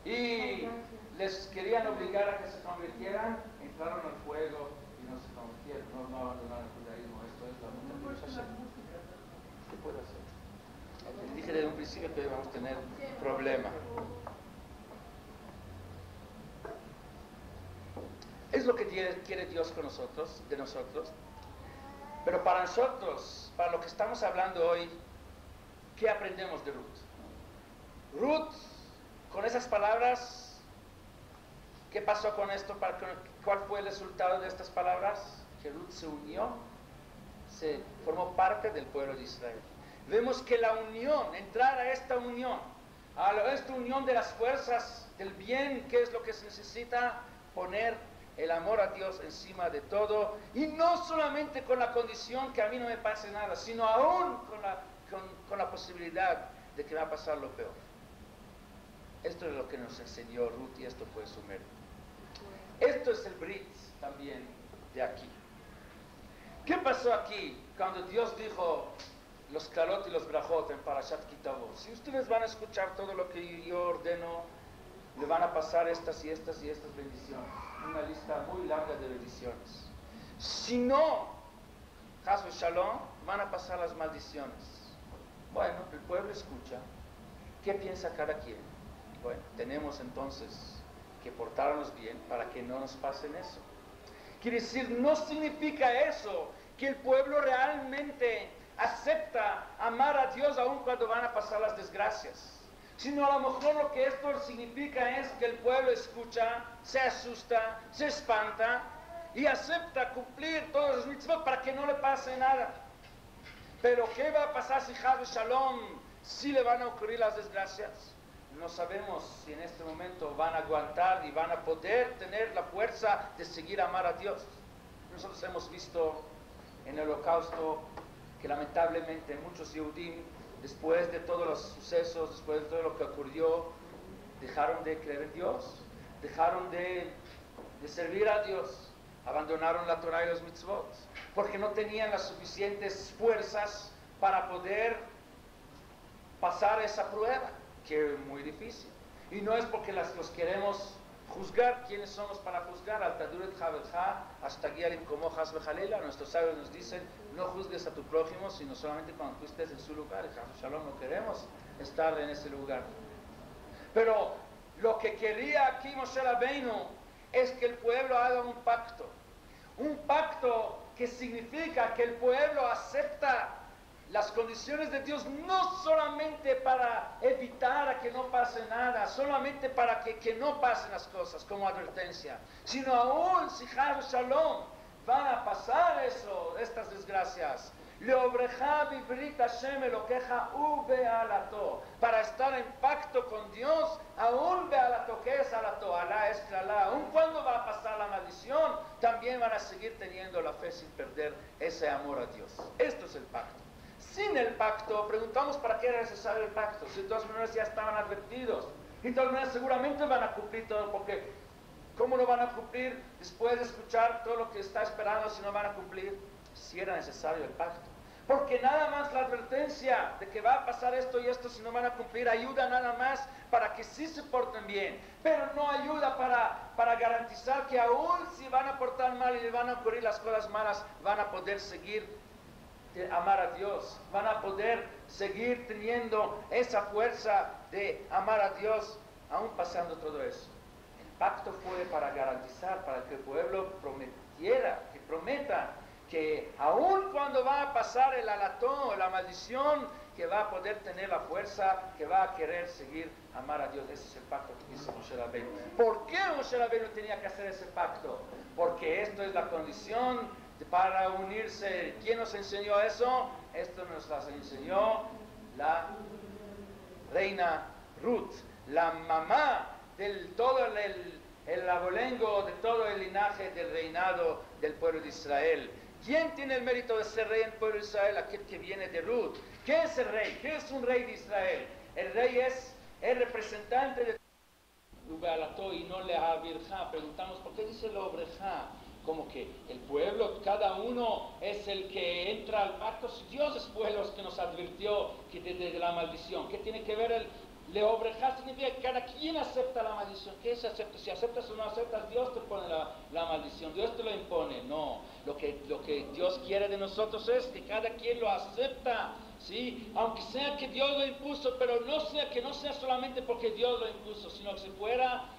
y les querían obligar a que se convirtieran, entraron al fuego y no se convirtieron, no abandonaron el judaísmo. Esto es la voluntad de Hashem. ¿Qué puede hacer? Dije desde un principio que vamos a tener problema. Es lo que quiere Dios con nosotros, de nosotros. Pero para nosotros, para lo que estamos hablando hoy, ¿qué aprendemos de Ruth? Ruth, con esas palabras, ¿qué pasó con esto? ¿Cuál fue el resultado de estas palabras? Que Ruth se unió, se formó parte del pueblo de Israel. Vemos que la unión, entrar a esta unión de las fuerzas del bien, ¿qué es lo que se necesita? Poner el amor a Dios encima de todo, y no solamente con la condición que a mí no me pase nada, sino aún con la posibilidad de que va a pasar lo peor. Esto es lo que nos enseñó Ruth y esto fue su mérito. Esto es el Brit también de aquí. ¿Qué pasó aquí cuando Dios dijo los Kalot y los Brajot en Parashat Kitabo? Si ustedes van a escuchar todo lo que yo ordeno, le van a pasar estas y estas y estas bendiciones. Una lista muy larga de bendiciones. Si no, Chas v'Shalom, van a pasar las maldiciones. Bueno, el pueblo escucha. ¿Qué piensa cada quien? Bueno, tenemos entonces que portarnos bien para que no nos pasen eso. Quiere decir, no significa eso que el pueblo realmente acepta amar a Dios aun cuando van a pasar las desgracias, sino a lo mejor lo que esto significa es que el pueblo escucha, se asusta, se espanta y acepta cumplir todos los mitzvot para que no le pase nada. Pero ¿qué va a pasar si Chas v'Shalom, si le van a ocurrir las desgracias? No sabemos si en este momento van a aguantar y van a poder tener la fuerza de seguir a amar a Dios. Nosotros hemos visto en el Holocausto que lamentablemente muchos Yehudim, después de todos los sucesos, después de todo lo que ocurrió, dejaron de creer en Dios, dejaron de servir a Dios, abandonaron la Torah y los mitzvot, porque no tenían las suficientes fuerzas para poder pasar esa prueba, que es muy difícil. Y no es porque los queremos juzgar. ¿Quiénes somos para juzgar? Al taduret javelja, hasta guialim como has bejalela. Nuestros sabios nos dicen, no juzgues a tu prójimo, sino solamente cuando tú estés en su lugar. Shalom, no queremos estar en ese lugar. Pero lo que quería aquí Moshe Rabbeinu es que el pueblo haga un pacto que significa que el pueblo acepta las condiciones de Dios, no solamente para evitar a que no pase nada, solamente para que no pasen las cosas como advertencia, sino aún si Chas v'Shalom van a pasar estas desgracias, leobreja bibrit Hashem elokeja u be'alato, para estar en pacto con Dios, aún be'alato, ¿qué es alato? Alá es clalá, aún cuando va a pasar la maldición, también van a seguir teniendo la fe sin perder ese amor a Dios. Esto es el pacto. Sin el pacto, preguntamos para qué era necesario el pacto, si de todas maneras ya estaban advertidos, y de todas maneras seguramente van a cumplir todo, porque ¿cómo no van a cumplir después de escuchar todo lo que está esperando si no van a cumplir? Si era necesario el pacto, porque nada más la advertencia de que va a pasar esto y esto si no van a cumplir ayuda nada más para que sí se porten bien, pero no ayuda para garantizar que aún si van a portar mal y les van a ocurrir las cosas malas, van a poder seguir de amar a Dios, van a poder seguir teniendo esa fuerza de amar a Dios aún pasando todo eso. El pacto fue para garantizar, para que el pueblo prometa que aún cuando va a pasar el alatón, la maldición, que va a poder tener la fuerza, que va a querer seguir amar a Dios. Ese es el pacto que hizo Moshe Rabbeinu. ¿Por qué Moshe Rabbeinu tenía que hacer ese pacto? Porque esto es la condición para unirse. ¿Quién nos enseñó eso? Esto nos las enseñó la reina Ruth, la mamá del todo el abolengo, de todo el linaje del reinado del pueblo de Israel. ¿Quién tiene el mérito de ser rey en el pueblo de Israel? Aquel que viene de Ruth. ¿Qué es el rey? ¿Qué es un rey de Israel? El rey es el representante de y no le avirja. Preguntamos, ¿por qué dice lo obreja? Como que el pueblo, cada uno es el que entra al pacto. Dios fue los que nos advirtió que de la maldición. ¿Qué tiene que ver el leobreja? Significa que cada quien acepta la maldición. ¿Qué se acepta? Si aceptas o no aceptas, Dios te pone la maldición. Dios te lo impone. No, lo que Dios quiere de nosotros es que cada quien lo acepta. ¿Sí? Aunque sea que Dios lo impuso, pero que no sea solamente porque Dios lo impuso, sino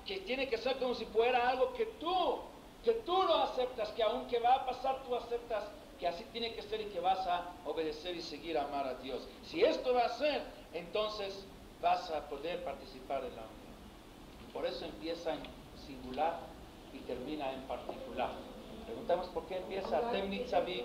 que tiene que ser como si fuera algo que tú lo aceptas, que aunque va a pasar, tú aceptas que así tiene que ser y que vas a obedecer y seguir a amar a Dios. Si esto va a ser, entonces vas a poder participar en la unión. Por eso empieza en singular y termina en particular. Preguntamos por qué empieza Atem Nitzavim.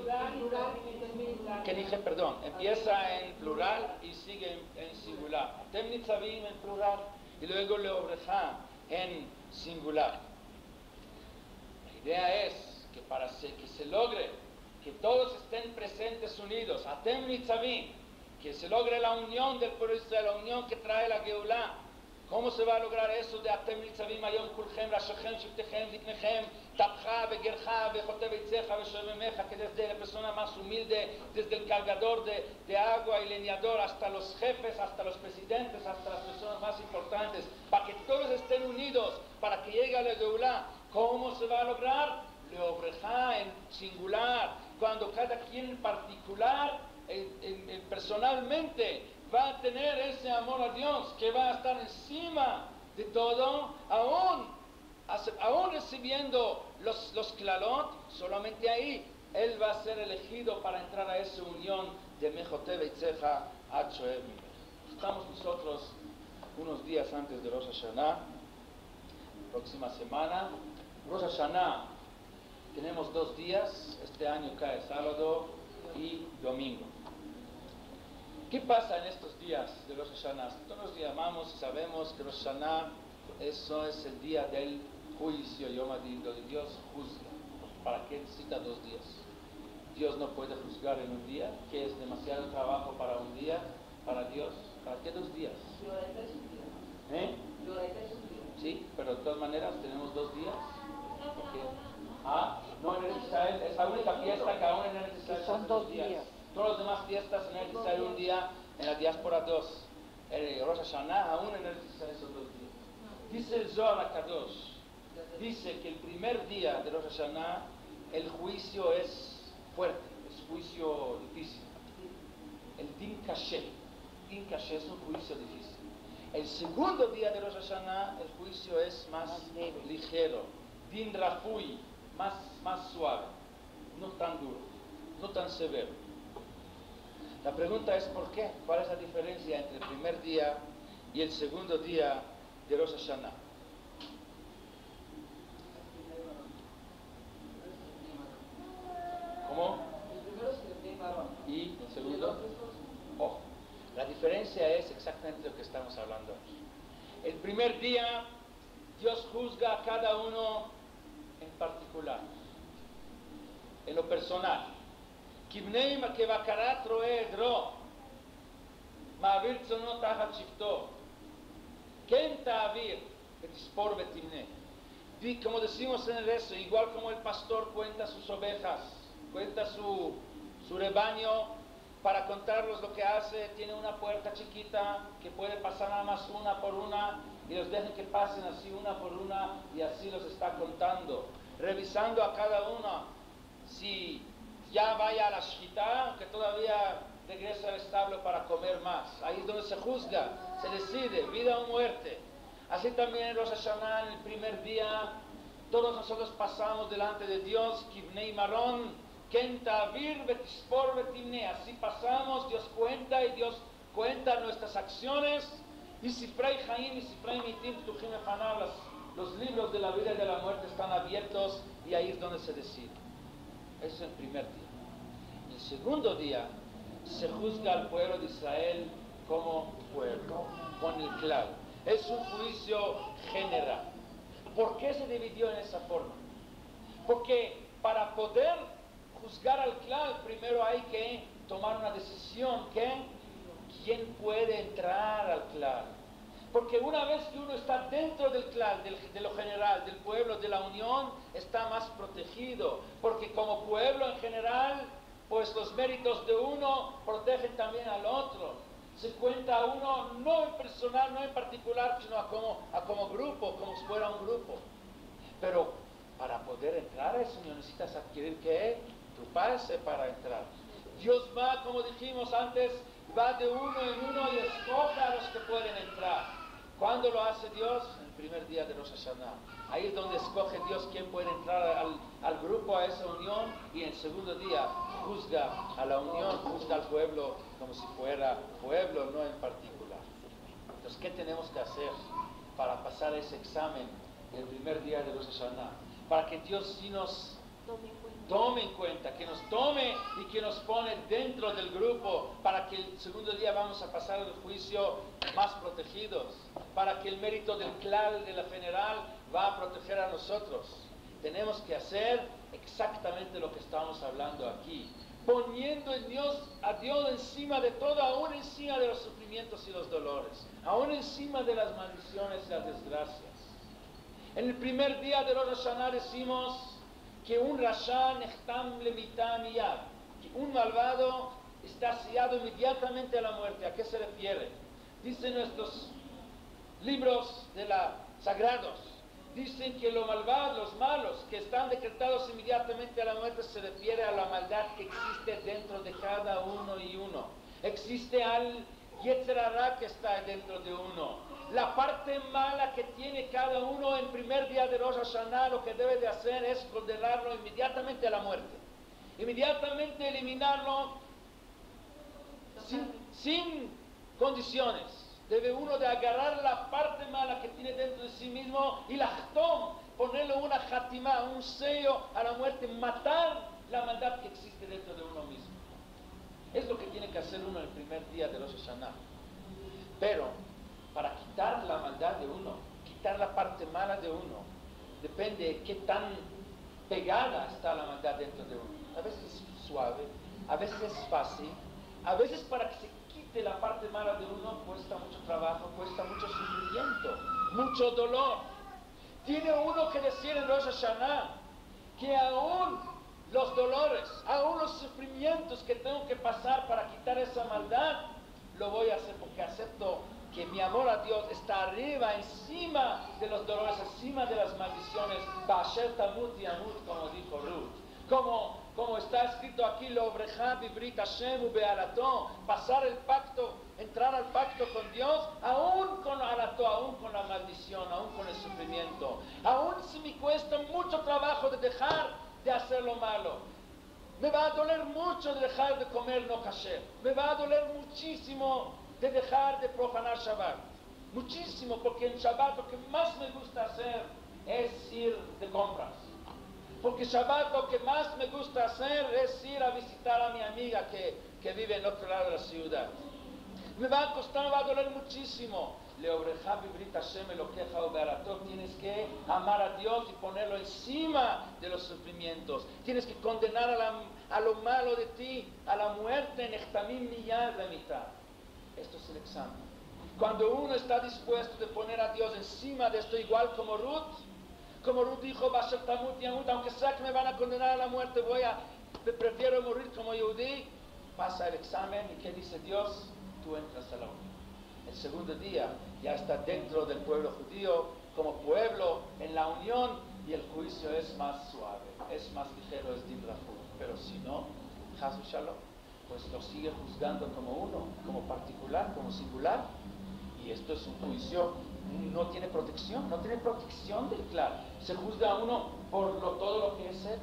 ¿Qué dije? Perdón. Empieza en plural y sigue en singular. Atem Nitzavim en plural y luego Leobreja en singular. La idea es que para que se logre que todos estén presentes unidos, Atem Nitzavim, que se logre la unión del pueblo de Israel, la unión que trae la Geulah. ¿Cómo se va a lograr eso de Atem Nitzavim Ayom Kulchem, Rashochem, Shivtechem, Ziknechem, Tapcha, Begercha, Bejote Beitzecha, Beshovemeja, que desde la persona más humilde, desde el cargador de agua y leñador, hasta los jefes, hasta los presidentes, hasta las personas más importantes, para que todos estén unidos, para que llegue a la Geulah? ¿Cómo se va a lograr? Leobreja en singular, cuando cada quien en particular, personalmente, va a tener ese amor a Dios, que va a estar encima de todo, aún recibiendo los klalot, solamente ahí él va a ser elegido para entrar a esa unión de Mejote Beitzecha ad Shoev Mimech. Estamos nosotros unos días antes de Rosh Hashanah, próxima semana. Rosh Hashanah, tenemos 2 días, este año cae sábado y domingo. ¿Qué pasa en estos días de Rosh Hashanah? Todos nos llamamos y sabemos que Rosh Hashanah, eso es el día del juicio, Yom Adin, donde Dios juzga. ¿Para qué necesita 2 días? Dios no puede juzgar en un día, que es demasiado trabajo para un día, para Dios. ¿Para qué 2 días? ¿Eh? Sí, pero de todas maneras tenemos 2 días. No, en Eretz Israel es la única fiesta que aún en Eretz Israel son 2 días. Todas las demás fiestas en Eretz Israel un día, en la diáspora 2. Rosh Hashanah aún en Eretz Israel son 2 días. Dice el Zohar HaKadosh, dice que el primer día de Rosh Hashanah el juicio es fuerte, es juicio difícil. El Din Kashe es un juicio difícil. El segundo día de Rosh Hashanah el juicio es más ligero. Din Rafui, más suave, no tan duro, no tan severo. La pregunta es ¿por qué? ¿Cuál es la diferencia entre el primer día y el segundo día de Rosh Hashanah? ¿Cómo? ¿Y el segundo? Ojo, la diferencia es exactamente lo que estamos hablando aquí. El primer día Dios juzga a cada uno en particular, en lo personal. Kibnei que bakarat roe edro, ma'avir tzonot tachat shifto, ken ta'avir betispor betimne. Como decimos en el rezo, igual como el pastor cuenta sus ovejas, cuenta su rebaño, para contarlos lo que hace, tiene una puerta chiquita que puede pasar nada más una por una, y los dejen que pasen así una por una, y así los está contando, revisando a cada uno si ya vaya a la shkita, que todavía regresa al establo para comer más. Ahí es donde se juzga, se decide, vida o muerte. Así también en Rosh Hashanah, en el primer día, todos nosotros pasamos delante de Dios, Kibnei Maron, Ken Ta'avir Betispor Betimne. Así pasamos, Dios cuenta y Dios cuenta nuestras acciones. Y Sifrei Chaim y Sifrei Mitim Ptuchim Efanab, los libros de la vida y de la muerte están abiertos y ahí es donde se decide. Eso es el primer día. En el segundo día se juzga al pueblo de Israel como pueblo, con el claro. Es un juicio general. ¿Por qué se dividió en esa forma? Porque para poder juzgar al clal, primero hay que tomar una decisión que ¿quién puede entrar al clal? Porque una vez que uno está dentro del clan, de lo general, del pueblo, de la unión, está más protegido. Porque como pueblo en general, pues los méritos de uno protegen también al otro. Se cuenta a uno no en personal, no en particular, sino a como grupo, como si fuera un grupo. Pero para poder entrar al Señor necesitas adquirir ¿qué? Tu pase para entrar. Dios va, como dijimos antes, va de uno en uno y escoge a los que pueden entrar. ¿Cuándo lo hace Dios? El primer día de Rosh Hashanah. Ahí es donde escoge Dios quién puede entrar al grupo, a esa unión, y en el segundo día juzga a la unión, juzga al pueblo como si fuera pueblo, no en particular. Entonces, ¿qué tenemos que hacer para pasar ese examen el primer día de Rosh Hashanah? Para que Dios sí nos tome en cuenta, que nos tome y que nos pone dentro del grupo, para que el segundo día vamos a pasar el juicio más protegidos, para que el mérito del clan, de la general, va a proteger a nosotros. Tenemos que hacer exactamente lo que estamos hablando aquí, poniendo a Dios encima de todo, aún encima de los sufrimientos y los dolores, aún encima de las maldiciones y las desgracias. En el primer día de Rosh Hashanah decimos que un rasha nechtam lemitah miyad, que un malvado está sellado inmediatamente a la muerte. ¿A qué se refiere? Dicen nuestros libros sagrados, dicen que los malvados, los malos, que están decretados inmediatamente a la muerte, se refiere a la maldad que existe dentro de cada uno y uno. Existe al Yetzer Hara que está dentro de uno. La parte mala que tiene cada uno en primer día de Rosh Hashanah, lo que debe de hacer es condenarlo inmediatamente a la muerte. Inmediatamente eliminarlo sin condiciones. Debe uno de agarrar la parte mala que tiene dentro de sí mismo y la ponerle una jatimá, un sello a la muerte, matar la maldad que existe dentro de uno mismo. Es lo que tiene que hacer uno el primer día de Rosh Hashanah. Pero para quitar la maldad de uno, quitar la parte mala de uno, depende de qué tan pegada está la maldad dentro de uno. A veces es suave, a veces es fácil, a veces para que se quite la parte mala de uno cuesta mucho trabajo, cuesta mucho sufrimiento, mucho dolor. Tiene uno que decir en Rosh Hashanah que aún los dolores, aún los sufrimientos que tengo que pasar para quitar esa maldad, lo voy a hacer porque acepto que mi amor a Dios está arriba, encima de los dolores, encima de las maldiciones. Ba'asher tamut yamut, como dijo Ruth. Como está escrito aquí, lo breja bibrit Hashem ubealato, pasar el pacto, entrar al pacto con Dios, aún con alato, aún con la maldición, aún con el sufrimiento, aún si me cuesta mucho trabajo de dejar de hacer lo malo. Me va a doler mucho de dejar de comer no kasher. Me va a doler muchísimo de dejar de profanar Shabbat. Muchísimo, porque en Shabbat lo que más me gusta hacer es ir de compras. Porque Shabbat lo que más me gusta hacer es ir a visitar a mi amiga que vive en otro lado de la ciudad. Me va a costar, me va a doler muchísimo. Tienes que amar a Dios y ponerlo encima de los sufrimientos. Tienes que condenar a lo malo de ti, a la muerte en Echtamim Miyad de mitad. Esto es el examen. Cuando uno está dispuesto de poner a Dios encima de esto, igual como Ruth dijo, Ba'asher tamut yamut, aunque sea que me van a condenar a la muerte, prefiero morir como Yehudí. Pasa el examen y ¿qué dice Dios? Tú entras a la unión. El segundo día ya está dentro del pueblo judío, como pueblo en la unión, y el juicio es más suave, es más ligero, es din rafut. Pero si no, Chas v'Shalom, pues lo sigue juzgando como uno, como particular, como singular. Y esto es un juicio, no tiene protección del clan. Se juzga a uno por todo lo que es él.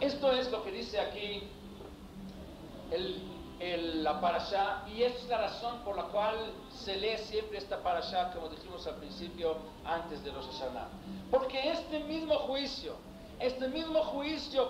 Esto es lo que dice aquí la parashá, y esta es la razón por la cual se lee siempre esta parashá, como dijimos al principio, antes de Rosh Hashanah. Porque este mismo juicio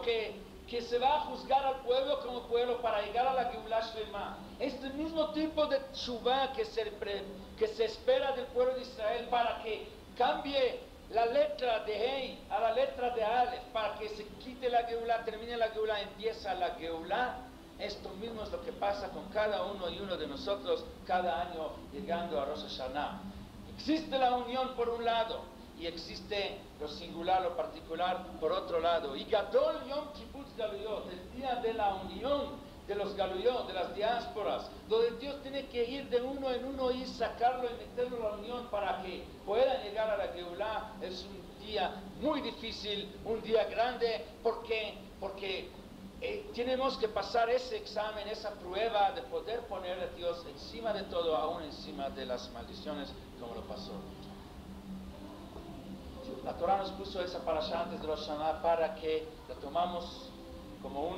que se va a juzgar al pueblo como pueblo para llegar a la Geulah Shlema, este mismo tipo de teshuvah que se espera del pueblo de Israel para que cambie la letra de Hei a la letra de Aleph, para que se quite la Geulah, termine la Geulah, empieza la Geulah. Esto mismo es lo que pasa con cada uno y uno de nosotros cada año llegando a Rosh Hashanah. Existe la unión por un lado y existe lo singular, lo particular por otro lado. Y Gadol Yom Kipputz Galuyot, el día de la unión de los Galuyot, de las diásporas, donde Dios tiene que ir de uno en uno y sacarlo y meterlo en la unión para que puedan llegar a la Geulah. Es un día muy difícil, un día grande, porque tenemos que pasar ese examen, esa prueba de poder poner a Dios encima de todo, aún encima de las maldiciones, como lo pasó. La Torah nos puso esa parasha antes de Rosh Hashanah para que la tomamos como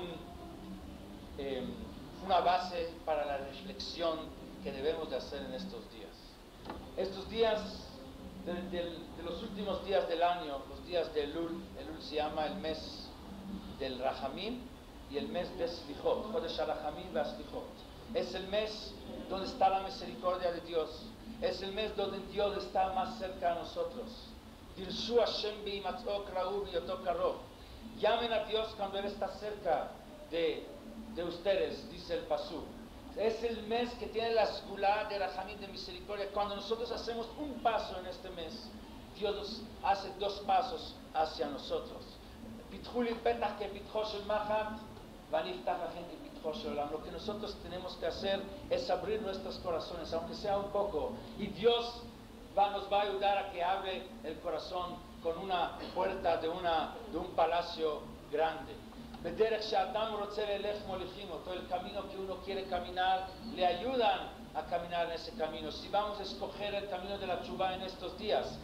una base para la reflexión que debemos de hacer en estos días. Estos días, de los últimos días del año, los días de Elul se llama el mes del Rahamim y el mes de Slichot, Chodesh HaRachamim ve'Slichot. Es el mes donde está la misericordia de Dios, es el mes donde Dios está más cerca a nosotros. Dirshu Hashem bi'imatz'o kra'u bi'yoto karov. Llamen a Dios cuando Él está cerca de ustedes, dice el Pasuk. Es el mes que tiene la Sgulá de Rahamim, de misericordia. Cuando nosotros hacemos un paso en este mes, Dios hace dos pasos hacia nosotros. Lo que nosotros tenemos que hacer es abrir nuestros corazones, aunque sea un poco, y Dios nos va a ayudar a que abre el corazón con una puerta de un palacio grande. Todo el camino que uno quiere caminar, le ayudan a caminar en ese camino. Si vamos a escoger el camino de la Teshuvá en estos días,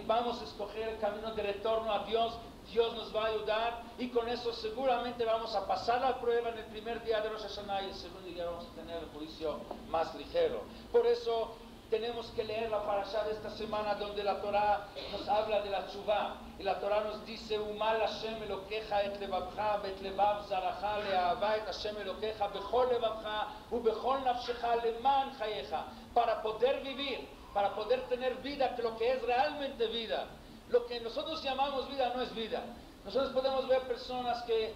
vamos a escoger el camino de retorno a Dios, Dios nos va a ayudar, y con eso seguramente vamos a pasar la prueba en el primer día de Rosh Hashanah, y el segundo día vamos a tener el juicio más ligero. Por eso tenemos que leer la parashá de esta semana, donde la Torah nos habla de la Teshuvá, y la Torah nos dice: Umal Hashem Elokecha et levavcha bet levav zaracha le'ahava et Hashem Elokecha bechol levavcha ubechol nafshecha leman chayecha. Para poder vivir, para poder tener vida, que lo que es realmente vida. Lo que nosotros llamamos vida no es vida. Nosotros podemos ver personas que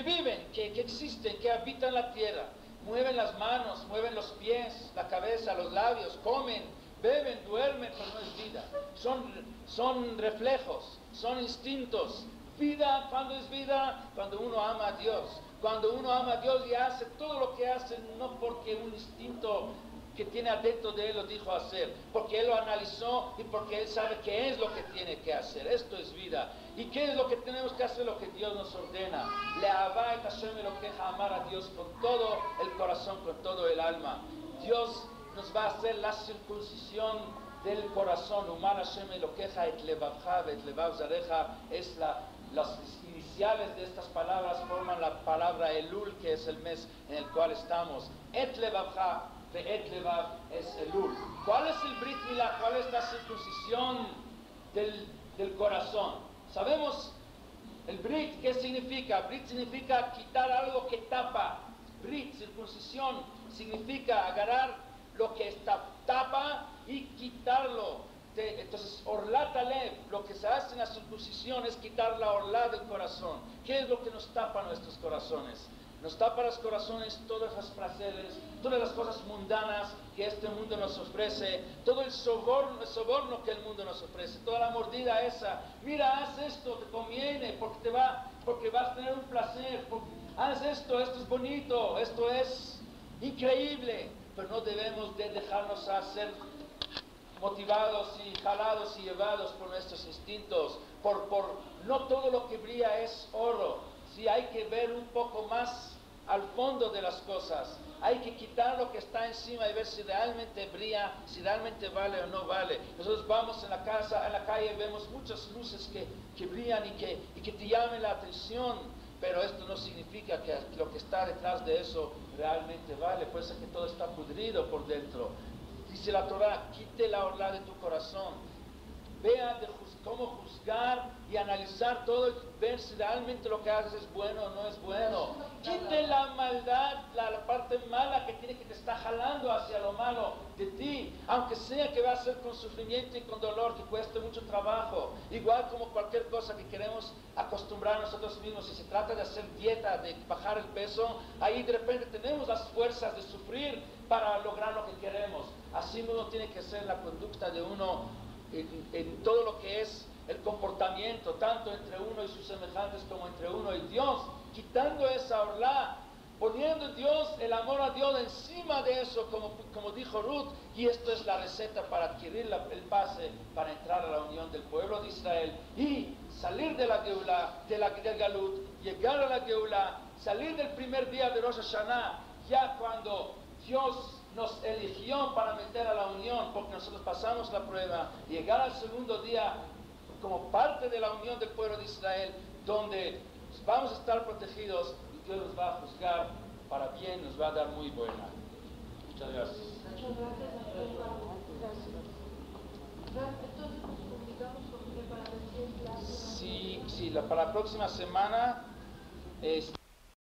viven, que existen, que habitan la tierra, mueven las manos, mueven los pies, la cabeza, los labios, comen, beben, duermen, pero no es vida. Son reflejos, son instintos. Vida, ¿cuándo es vida? Cuando uno ama a Dios. Cuando uno ama a Dios y hace todo lo que hace, no porque un instinto que tiene adentro de él lo dijo hacer, porque él lo analizó y porque él sabe qué es lo que tiene que hacer. Esto es vida. ¿Y qué es lo que tenemos que hacer? Lo que Dios nos ordena. Le'ahava et Hashem Elokecha, amar a Dios con todo el corazón, con todo el alma. Dios nos va a hacer la circuncisión del corazón. Umar Hashem Elokecha et levavcha et levav zarecha. Las iniciales de estas palabras forman la palabra Elul, que es el mes en el cual estamos. Et levavcha ve'et levav es Elul. ¿Cuál es el Brit Milá? ¿Cuál es la circuncisión del corazón? Sabemos el Brit, ¿qué significa? Brit significa quitar algo que tapa. Brit, circuncisión, significa agarrar lo que tapa y quitarlo. Entonces, orlat alev, lo que se hace en la circuncisión es quitar la orla del corazón. ¿Qué es lo que nos tapa nuestros corazones? Nos tapa los corazones todas las placeres, todas las cosas mundanas que este mundo nos ofrece, todo el soborno que el mundo nos ofrece, toda la mordida esa. Mira, haz esto, te conviene, porque vas a tener un placer. Haz esto es bonito, esto es increíble. Pero no debemos de dejarnos hacer motivados y jalados y llevados por nuestros instintos. No todo lo que brilla es oro. Sí, hay que ver un poco más al fondo de las cosas. Hay que quitar lo que está encima y ver si realmente brilla, si realmente vale o no vale. Nosotros vamos en la calle, vemos muchas luces que brillan y que te llamen la atención, pero esto no significa que lo que está detrás de eso realmente vale. Puede ser que todo está pudrido por dentro. Dice la Torah: quite la orla de tu corazón. Vea cómo juzgar y analizar todo y ver si realmente lo que haces es bueno o no es bueno. Quite la maldad, la parte mala que te está jalando hacia lo malo de ti, aunque sea que va a ser con sufrimiento y con dolor, que cueste mucho trabajo, igual como cualquier cosa que queremos acostumbrar a nosotros mismos. Si se trata de hacer dieta, de bajar el peso, ahí de repente tenemos las fuerzas de sufrir para lograr lo que queremos. Así mismo tiene que ser la conducta de uno en todo lo que es el comportamiento, tanto entre uno y sus semejantes como entre uno y Dios, quitando esa orla, poniendo Dios, el amor a Dios encima de eso, como dijo Ruth. Y esto es la receta para adquirir el pase, para entrar a la unión del pueblo de Israel y salir de la Geulá, del Galut, llegar a la Geulá, salir del primer día de Rosh Hashanah, ya cuando Dios nos eligió para meter a la unión, porque nosotros pasamos la prueba, llegar al segundo día como parte de la unión del pueblo de Israel, donde vamos a estar protegidos y Dios nos va a juzgar para bien, nos va a dar muy buena. Muchas gracias. Muchas gracias. Entonces nos comunicamos con usted para decir Sí, para la próxima semana